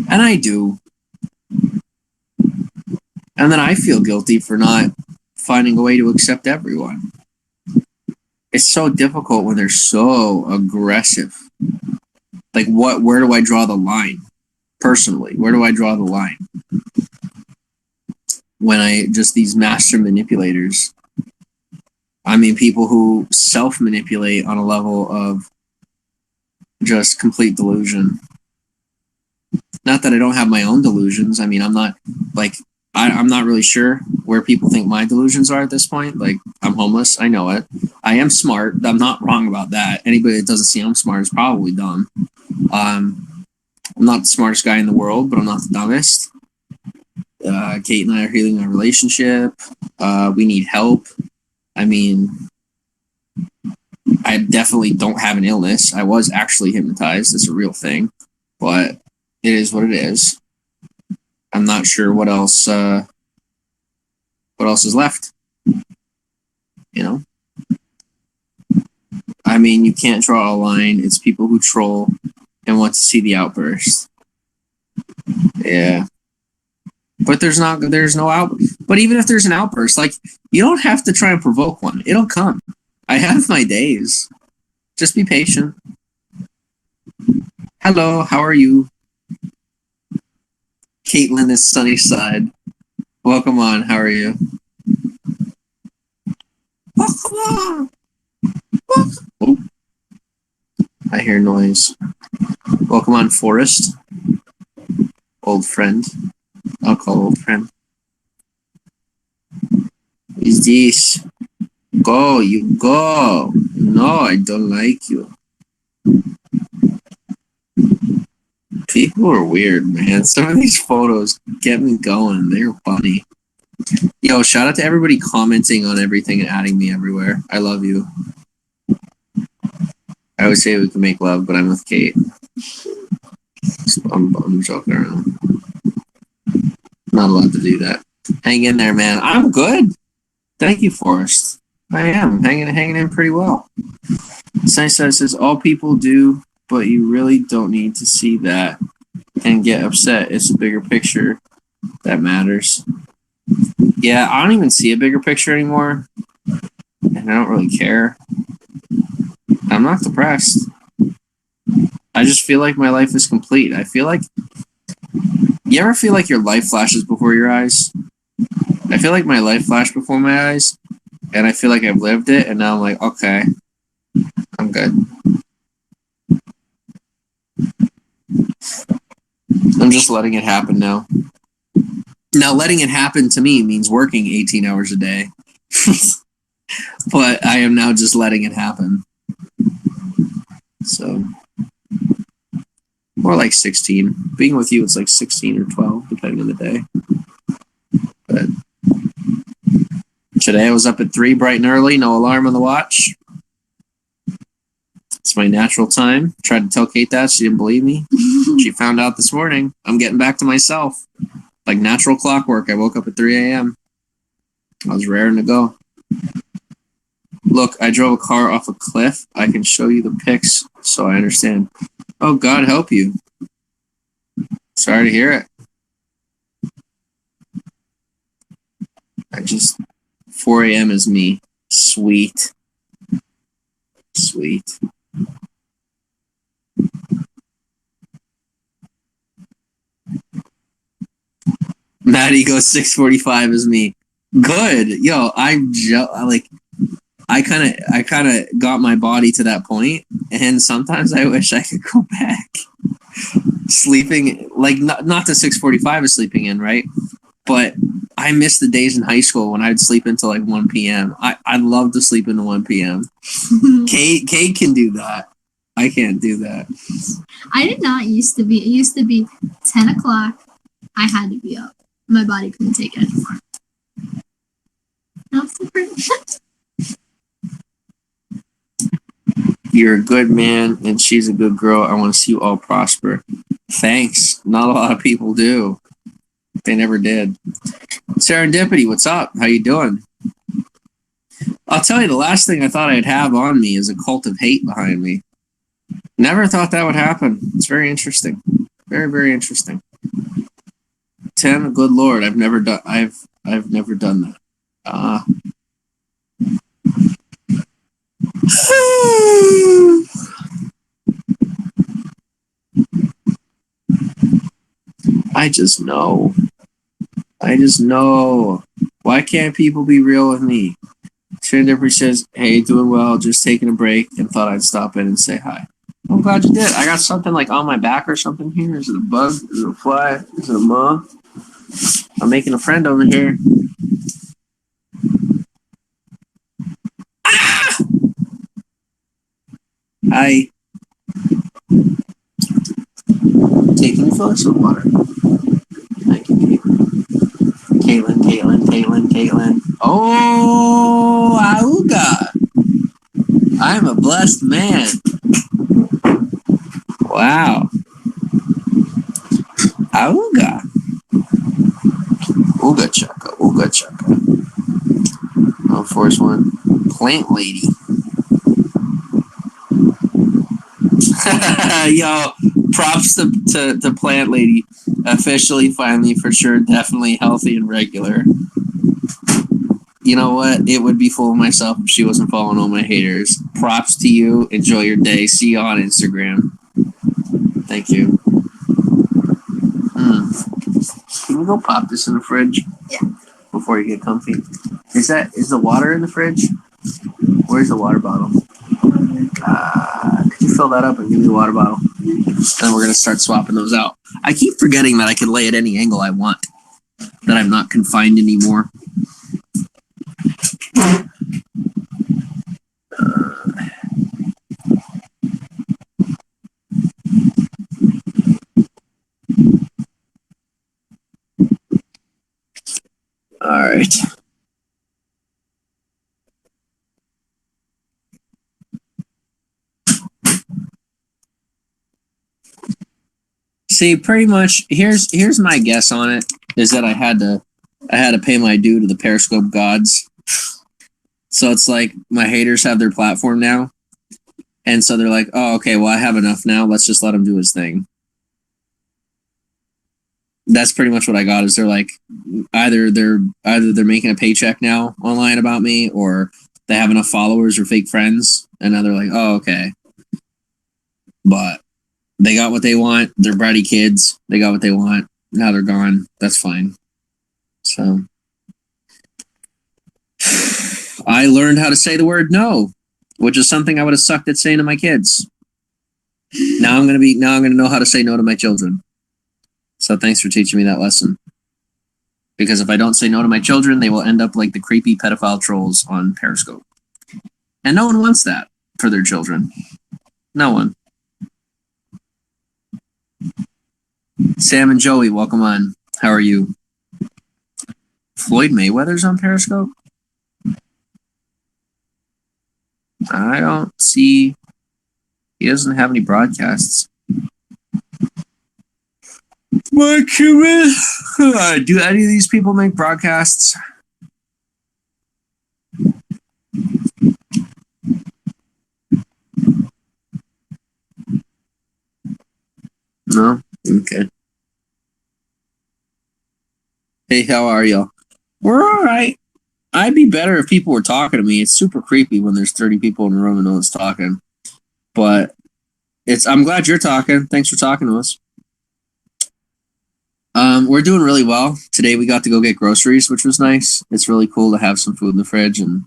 And I do. And then I feel guilty for not finding a way to accept everyone. It's so difficult when they're so aggressive. Like, where do I draw the line? Personally, where do I draw the line? When these master manipulators. I mean, people who self-manipulate on a level of just complete delusion. Not that I don't have my own delusions. I mean, I'm not really sure where people think my delusions are at this point. Like, I'm homeless. I know it. I am smart. I'm not wrong about that. Anybody that doesn't see I'm smart is probably dumb. I'm not the smartest guy in the world, but I'm not the dumbest. Kate and I are healing our relationship. We need help. I mean, I definitely don't have an illness. I was actually hypnotized. It's a real thing, but it is what it is. I'm not sure what else is left. I mean, you can't draw a line. It's people who troll and want to see the outburst. Yeah. But there's no outburst. But even if there's an outburst, like, you don't have to try and provoke one. It'll come. I have my days. Just be patient. Hello, how are you? Caitlin is Sunnyside. Welcome on, how are you? Welcome on. Oh, I hear noise. Welcome on, Forrest. Old friend. I'll call old friend. Is this? Go, you go. No, I don't like you. People are weird, man. Some of these photos get me going. They're funny. Yo, shout out to everybody commenting on everything and adding me everywhere. I love you. I always say we can make love, but I'm with Kate. I'm joking around. Not allowed to do that. Hang in there, man. I'm good. Thank you, Forrest. I am hanging in pretty well. Science says all people do, but you really don't need to see that and get upset. It's a bigger picture that matters. Yeah, I don't even see a bigger picture anymore, and I don't really care. I'm not depressed. I just feel like my life is complete. I feel like, you ever feel like your life flashes before your eyes? I feel like my life flashed before my eyes, and I feel like I've lived it, and now I'm like, okay, I'm good. I'm just letting it happen now. Now, letting it happen to me means working 18 hours a day. But I am now just letting it happen. So, more like 16. Being with you, it's like 16 or 12, depending on the day. But today I was up at 3 bright and early, no alarm on the watch. It's my natural time. Tried to tell Kate that. She didn't believe me. She found out this morning. I'm getting back to myself. Like natural clockwork. I woke up at 3 a.m. I was raring to go. Look, I drove a car off a cliff. I can show you the pics so I understand. Oh, God help you. Sorry to hear it. 4 a.m. is me. Sweet. Sweet. Maddie goes 6:45 is me. Good. Yo, I kind of got my body to that point, and sometimes I wish I could go back. Sleeping like not to 6:45 is sleeping in, right? But I miss the days in high school when I'd sleep until like 1 p.m. I'd love to sleep into 1 p.m. Kate can do that. I can't do that. I did not used to be. It used to be 10 o'clock. I had to be up. My body couldn't take it anymore. That's different. You're a good man, and she's a good girl. I want to see you all prosper. Thanks. Not a lot of people do. They never did. Serendipity, what's up? How you doing? I'll tell you, the last thing I thought I'd have on me is a cult of hate behind me. Never thought that would happen. It's very interesting. Very, very interesting. 10, good Lord, I've never done that. I just know. Why can't people be real with me? Serendipity says, hey, doing well, just taking a break, and thought I'd stop in and say hi. I'm glad you did. I got something like on my back or something here. Is it a bug? Is it a fly? Is it a moth? I'm making a friend over here. Ah! Hi. Taking flush of water. Thank you, Caitlin. Oh, Auga. I'm a blessed man. Wow. Auga. Ooga chaka. Oh, force one. Plant lady. Yo, props to Plant Lady. Officially, finally, for sure, definitely healthy and regular. You know what? It would be full of myself if she wasn't following all my haters. Props to you. Enjoy your day. See you on Instagram. Thank you. Can we go pop this in the fridge? Yeah. Before you get comfy. Is the water in the fridge? Where's the water bottle? Could you fill that up and give me the water bottle? Then we're going to start swapping those out. I keep forgetting that I can lay at any angle I want. That I'm not confined anymore. See, pretty much here's my guess on it is that I had to pay my due to the Periscope gods. So it's like my haters have their platform now. And so they're like, oh, okay, well, I have enough now. Let's just let him do his thing. That's pretty much what I got is they're like, either they're making a paycheck now online about me, or they have enough followers or fake friends. And now they're like, oh, okay. But they got what they want. They're bratty kids. They got what they want. Now they're gone. That's fine. So I learned how to say the word no, which is something I would have sucked at saying to my kids. Now I'm gonna know how to say no to my children. So thanks for teaching me that lesson. Because if I don't say no to my children, they will end up like the creepy pedophile trolls on Periscope. And no one wants that for their children. No one. Sam and Joey, welcome on. How are you? Floyd Mayweather's on Periscope? I don't see. He doesn't have any broadcasts. Do any of these people make broadcasts? No? Okay. Hey, how are y'all? We're all right. I'd be better if people were talking to me. It's super creepy when there's 30 people in a room and no one's talking. But I'm glad you're talking. Thanks for talking to us. We're doing really well. Today we got to go get groceries, which was nice. It's really cool to have some food in the fridge and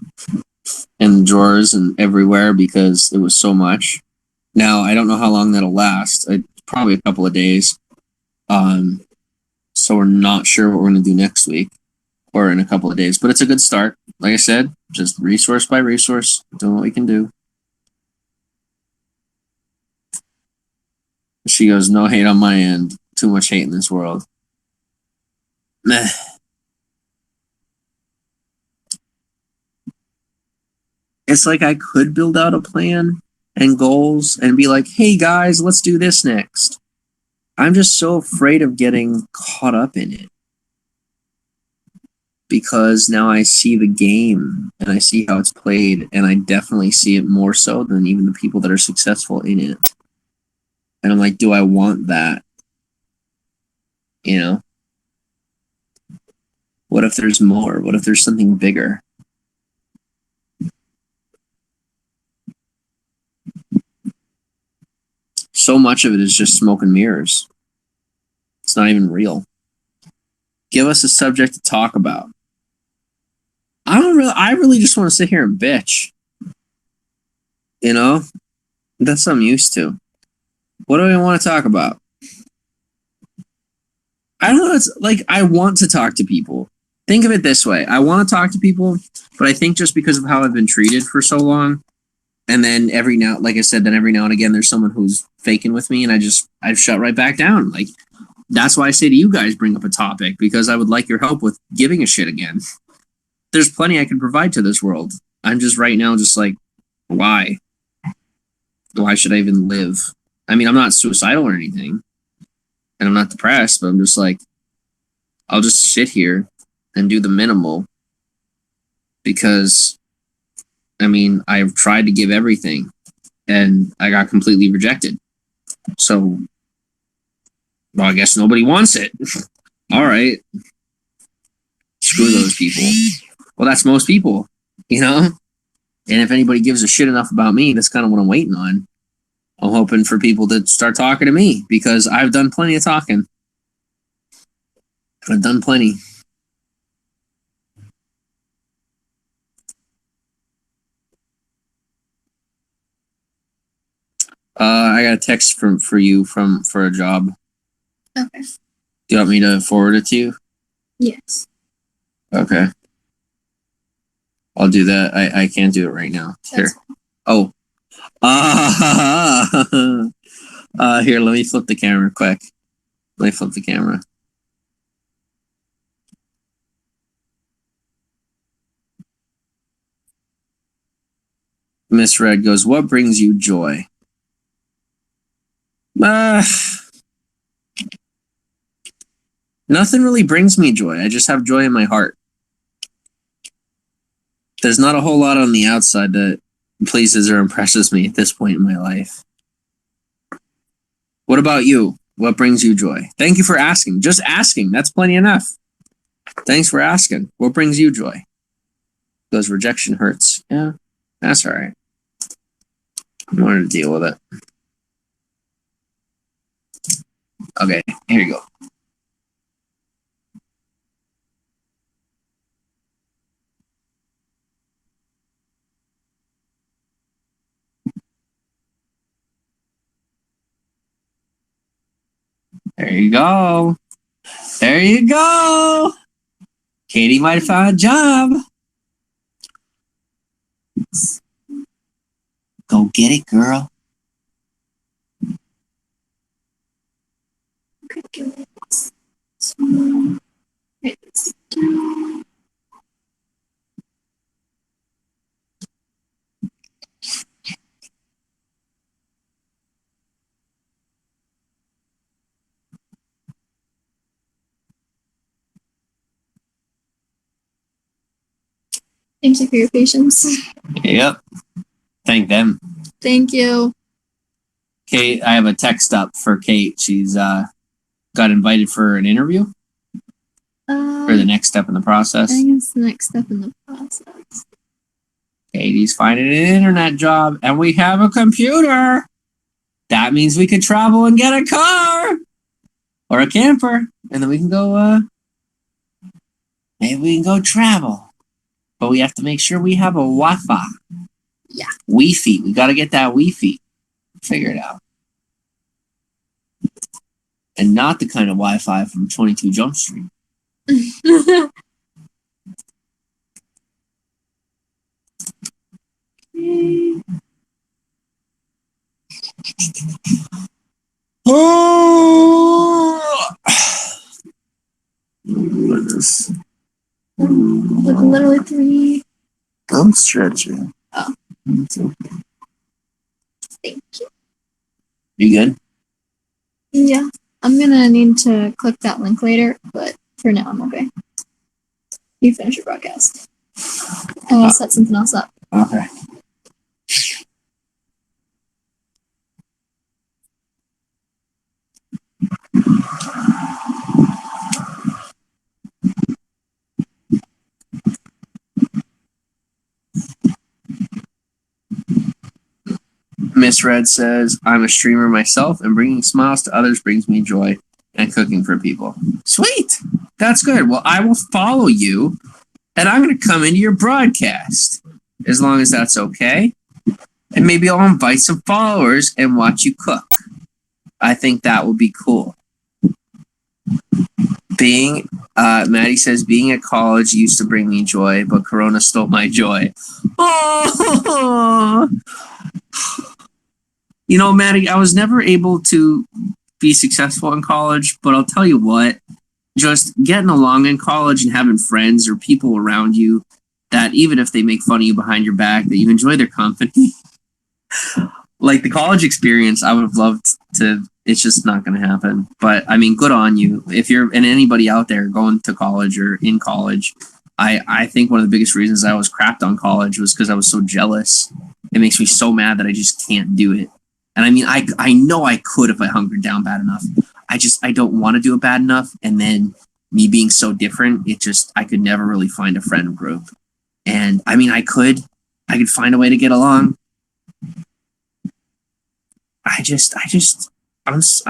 in drawers and everywhere because it was so much. Now, I don't know how long that'll last. Probably a couple of days. So we're not sure what we're going to do next week or in a couple of days. But it's a good start. Like I said, just resource by resource, doing what we can do. She goes, no hate on my end. Too much hate in this world. Meh. It's like I could build out a plan and goals and be like, hey guys, let's do this next. I'm just so afraid of getting caught up in it. Because now I see the game and I see how it's played, and I definitely see it more so than even the people that are successful in it. And I'm like, do I want that? You know? What if there's more? What if there's something bigger? So much of it is just smoke and mirrors. It's not even real. Give us a subject to talk about. I really just want to sit here and bitch. You know? That's what I'm used to. What do I want to talk about? I don't know. It's like I want to talk to people. Think of it this way. I want to talk to people, but I think just because of how I've been treated for so long, and then every now and again, there's someone who's faking with me, and I've shut right back down. Like, that's why I say to you guys, bring up a topic, because I would like your help with giving a shit again. There's plenty I can provide to this world. I'm just right now just like, why? Why should I even live? I mean, I'm not suicidal or anything, and I'm not depressed, but I'm just like, I'll just sit here and do the minimal because, I mean, I've tried to give everything and I got completely rejected. So, well, I guess nobody wants it. All right. Screw those people. Well, that's most people, you know? And if anybody gives a shit enough about me, that's kind of what I'm waiting on. I'm hoping for people to start talking to me because I've done plenty of talking. I've done plenty. I got a text for you for a job. Okay. Do you want me to forward it to you? Yes. Okay. I'll do that. I can't do it right now. Here. Oh. Here, let me flip the camera quick. Let me flip the camera. Miss Red goes, what brings you joy? Nothing really brings me joy. I just have joy in my heart. There's not a whole lot on the outside that pleases or impresses me at this point in my life. What about you? What brings you joy? Thank you for asking. Just asking. That's plenty enough. Thanks for asking. What brings you joy? Because rejection hurts. Yeah, that's all right. I wanted to deal with it. Okay, here you go. There you go. There you go. Katie might have found a job. Go get it, girl. Thank you for your patience. Yep. Thank them. Thank you. Kate, I have a text up for Kate. She's got invited for an interview for the next step in the process. I think it's the next step in the process. Katie's finding an internet job, and we have a computer. That means we can travel and get a car or a camper, and then we can go. Maybe we can go travel. But we have to make sure we have a Wi-Fi. Yeah. Wi-Fi. We got to get that Wi-Fi. Figure it out. And not the kind of Wi-Fi from 22 Jump Street. Oh! Goodness. Like literally 3. I'm stretching. Oh. Okay. Thank you. You good? Yeah. I'm gonna need to click that link later, but for now I'm okay. You finish your broadcast. I will set something else up. Okay. Miss Red says, I'm a streamer myself, and bringing smiles to others brings me joy, and cooking for people. Sweet. That's good. Well, I will follow you, and I'm going to come into your broadcast, as long as that's okay. And maybe I'll invite some followers and watch you cook. I think that would be cool. Maddie says, being at college used to bring me joy, but Corona stole my joy. Oh! You know, Maddie, I was never able to be successful in college, but I'll tell you what, just getting along in college and having friends or people around you that even if they make fun of you behind your back, that you enjoy their company. Like the college experience, I would have loved to, it's just not going to happen. But I mean, good on you. If you're, and anybody out there going to college or in college, I think one of the biggest reasons I was crapped on college was because I was so jealous. It makes me so mad that I just can't do it. And I mean, I know I could if I hungered down bad enough. I don't want to do it bad enough. And then me being so different, I could never really find a friend group. And I mean, I could find a way to get along. I almost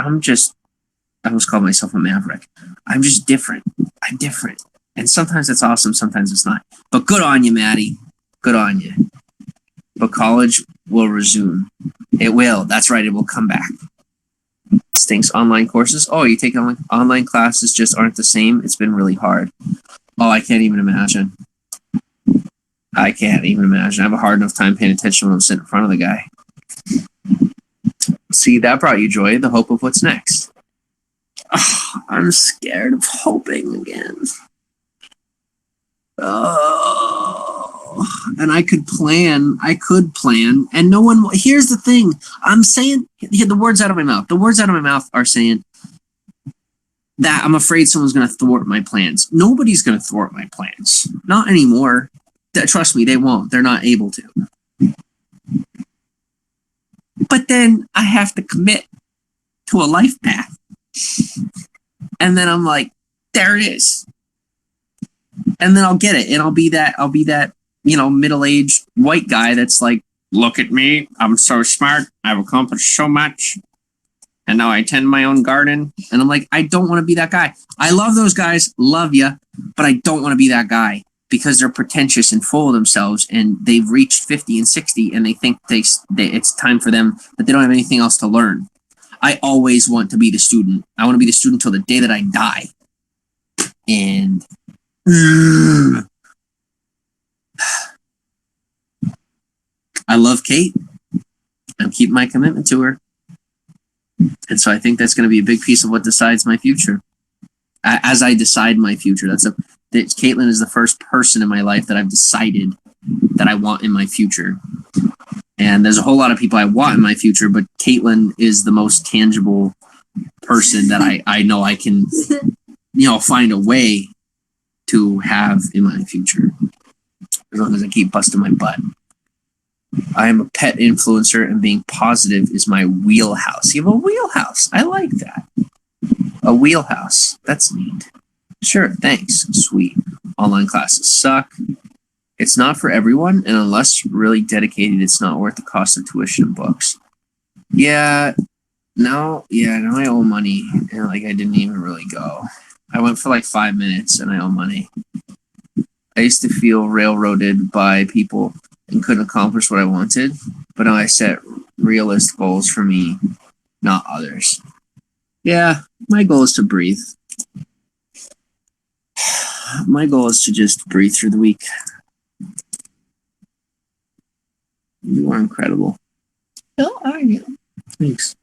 call myself a maverick. I'm just different. I'm different. And sometimes it's awesome, sometimes it's not. But good on you, Maddie. Good on you. But college will resume. It will. That's right. It will come back. Stinks online courses. Oh, you take online classes just aren't the same. It's been really hard. Oh, I can't even imagine. I can't even imagine. I have a hard enough time paying attention when I'm sitting in front of the guy. See, that brought you joy, the hope of what's next. Oh, I'm scared of hoping again. Oh, and I could plan, and no one, here's the thing, I'm saying, the words out of my mouth are saying, that I'm afraid someone's going to thwart my plans. Nobody's going to thwart my plans. Not anymore. Trust me, they won't. They're not able to. But then I have to commit to a life path. And then I'm like, there it is. And then I'll get it. And I'll be that, middle-aged white guy that's like, look at me. I'm so smart. I've accomplished so much. And now I tend my own garden. And I'm like, I don't want to be that guy. I love those guys. Love you. But I don't want to be that guy because they're pretentious and full of themselves. And they've reached 50 and 60. And they think it's time for them, that they don't have anything else to learn. I always want to be the student. I want to be the student till the day that I die. And I love Kate. I'm keeping my commitment to her. And so I think that's going to be a big piece of what decides my future. As I decide my future, Caitlin is the first person in my life that I've decided that I want in my future. And there's a whole lot of people I want in my future, but Caitlin is the most tangible person that I know I can, find a way to have in my future. As long as I keep busting my butt. I am a pet influencer, and being positive is my wheelhouse. You have a wheelhouse. I like that. A wheelhouse. That's neat. Sure, thanks. Sweet. Online classes suck. It's not for everyone, and unless you're really dedicated, it's not worth the cost of tuition and books. Now I owe money, and I didn't even really go. I went for 5 minutes, and I owe money. I used to feel railroaded by people and couldn't accomplish what I wanted, but now I set realistic goals for me, not others. Yeah, my goal is to breathe. My goal is to just breathe through the week. You are incredible. So are you? Thanks.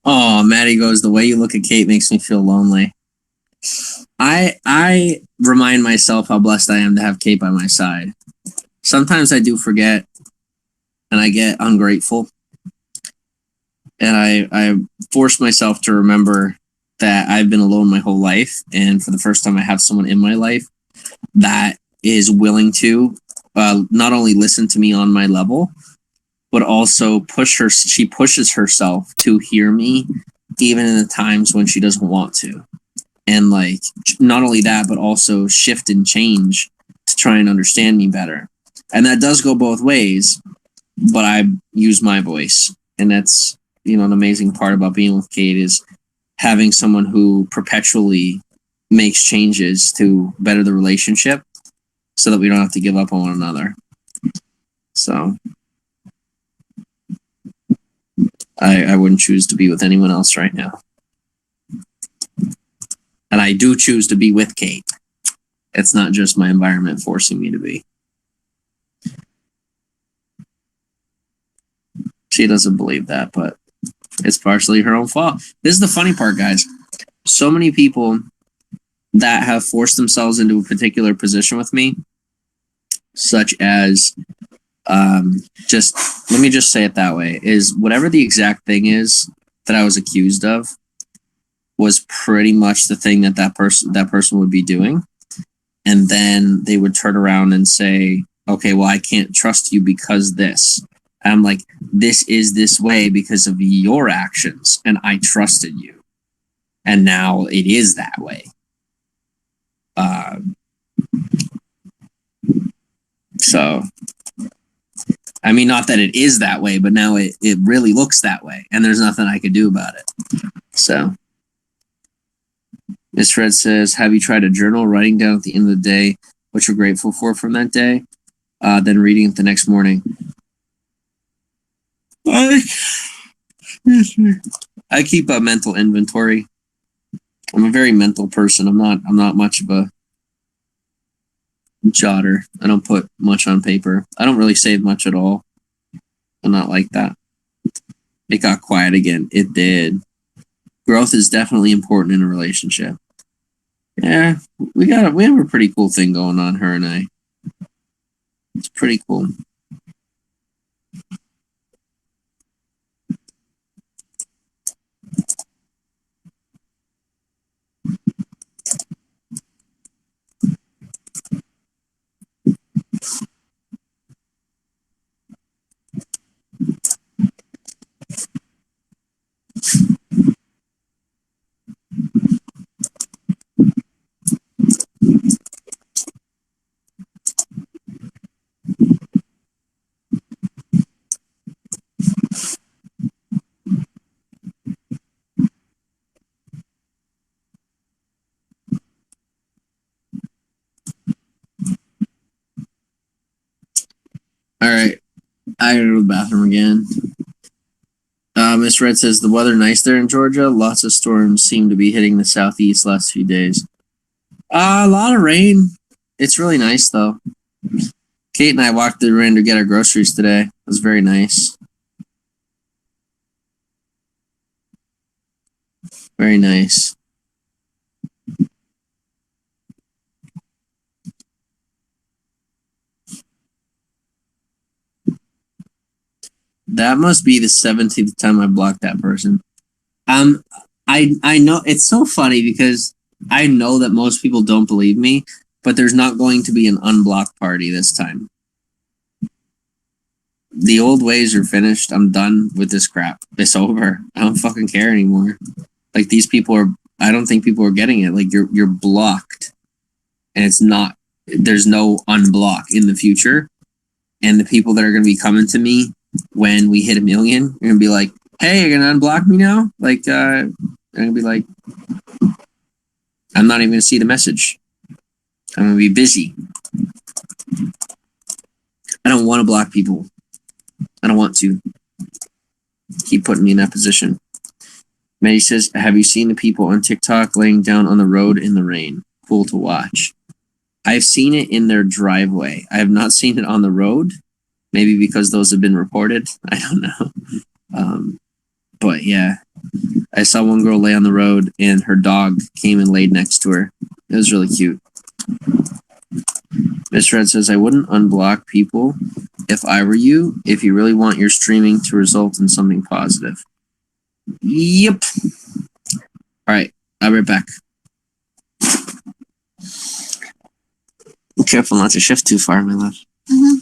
Oh, Maddie goes, the way you look at Kate makes me feel lonely. I remind myself how blessed I am to have Kate by my side. Sometimes I do forget and I get ungrateful. And I force myself to remember that I've been alone my whole life. And for the first time, I have someone in my life that is willing to not only listen to me on my level, but also she pushes herself to hear me even in the times when she doesn't want to. And not only that, but also shift and change to try and understand me better. And that does go both ways, but I use my voice. And that's, an amazing part about being with Kate is having someone who perpetually makes changes to better the relationship so that we don't have to give up on one another. So I wouldn't choose to be with anyone else right now. And I do choose to be with Kate. It's not just my environment forcing me to be. She doesn't believe that, but it's partially her own fault. This is the funny part, guys. So many people that have forced themselves into a particular position with me, such as just let me just say it that way, is whatever the exact thing is that I was accused of was pretty much the thing that person would be doing. And then they would turn around and say, okay, well, I can't trust you because this. And I'm like, this is this way because of your actions, and I trusted you. And now it is that way. So, I mean, not that it is that way, but now it really looks that way, and there's nothing I could do about it. So, Miss Fred says, have you tried a journal, writing down at the end of the day what you're grateful for from that day, then reading it the next morning? I keep a mental inventory. I'm a very mental person. I'm not much of a jotter. I don't put much on paper. I don't really save much at all. I'm not like that. It got quiet again. It did. Growth is definitely important in a relationship. Yeah, we have a pretty cool thing going on, her and I. It's pretty cool. All right, I gotta go to the bathroom again. Miss Red says, the weather nice there in Georgia. Lots of storms seem to be hitting the southeast last few days. A lot of rain. It's really nice though. Kate and I walked the rain to get our groceries today. It was very nice. Very nice. That must be the 17th time I blocked that person. I know it's so funny because I know that most people don't believe me, but there's not going to be an unblocked party this time. The old ways are finished. I'm done with this crap. It's over. I don't fucking care anymore. Like these people are. I don't think people are getting it. Like you're blocked, and it's not. There's no unblock in the future, and the people that are going to be coming to me when we hit 1 million, you're gonna be like, "Hey, you're gonna unblock me now?" Like, I'm gonna be like, "I'm not even gonna see the message. I'm gonna be busy. I don't want to block people. I don't want to keep putting me in that position." Maddie says, have you seen the people on TikTok laying down on the road in the rain? Cool to watch. I've seen it in their driveway. I have not seen it on the road. Maybe because those have been reported. I don't know. But yeah, I saw one girl lay on the road and her dog came and laid next to her. It was really cute. Miss Red says, I wouldn't unblock people if I were you, if you really want your streaming to result in something positive. Yep. All right, I'll be right back. Be careful not to shift too far, my love. Mm-hmm.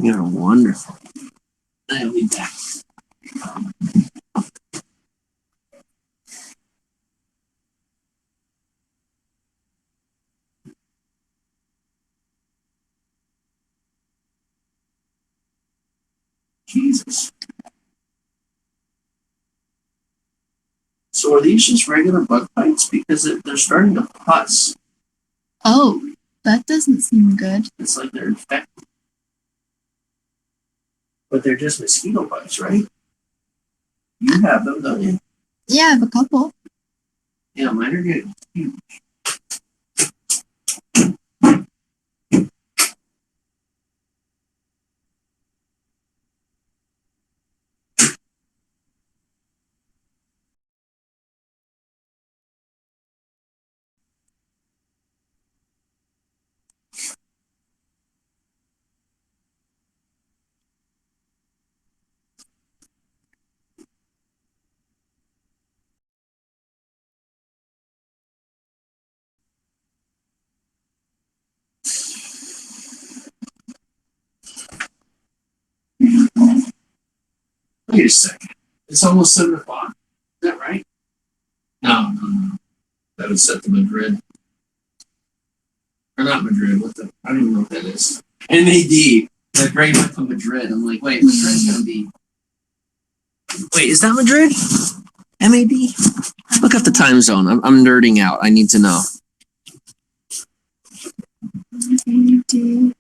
You're wonderful. I'll be back. Jesus. So are these just regular bug bites? Because they're starting to pus. Oh, that doesn't seem good. It's like they're infected. But they're just mosquito bites, right? You have them, don't you? Yeah, I have a couple. Yeah, mine are getting huge. Wait a second. It's almost 7 o'clock. Is that right? No. That was set to Madrid. Or not Madrid. I don't even know what that is. MAD. The brain went to Madrid. I'm like, wait, Madrid's gonna be. Wait, is that Madrid? MAD? Look up the time zone. I'm nerding out. I need to know. MAD.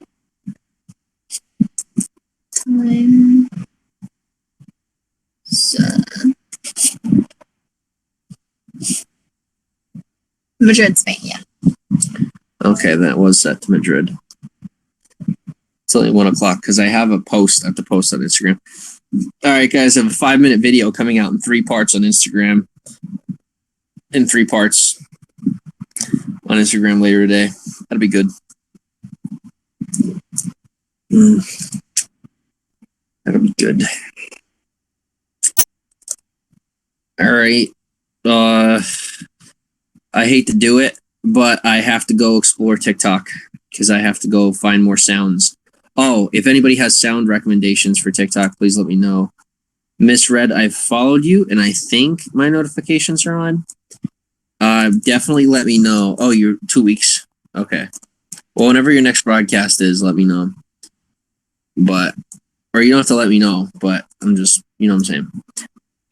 Time. Madrid, Spain, yeah. Okay, that was set to Madrid. It's only 1 o'clock because I have a post. I have to post on Instagram. All right, guys, I have a 5-minute video coming out in 3 parts on Instagram. In 3 parts on Instagram later today. That'll be good. That'll be good. All right. I hate to do it, but I have to go explore TikTok because I have to go find more sounds. Oh, if anybody has sound recommendations for TikTok, please let me know. Miss Red, I've followed you, and I think my notifications are on. Definitely let me know. Oh, you're 2 weeks. Okay. Well, whenever your next broadcast is, let me know. Or you don't have to let me know, but I'm just, you know what I'm saying.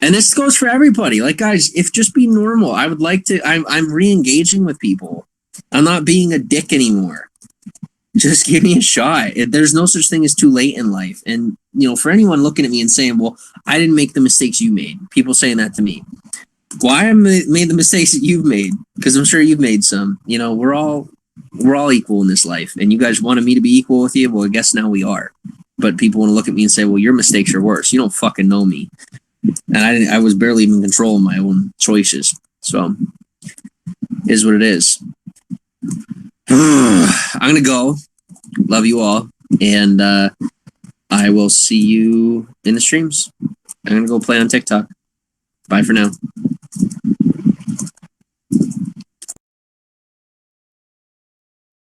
And this goes for everybody. Like, guys, if just be normal. I would like to, I'm re-engaging with people. I'm not being a dick anymore. Just give me a shot. There's no such thing as too late in life. And, you know, for anyone looking at me and saying, well, I didn't make the mistakes you made. People saying that to me. Well, I haven't made the mistakes that you've made, because I'm sure you've made some. You know, we're all equal in this life. And you guys wanted me to be equal with you. Well, I guess now we are. But people want to look at me and say, well, your mistakes are worse. You don't fucking know me. And I was barely even controlling my own choices. So, is what it is. I'm going to go. Love you all. And I will see you in the streams. I'm going to go play on TikTok. Bye for now.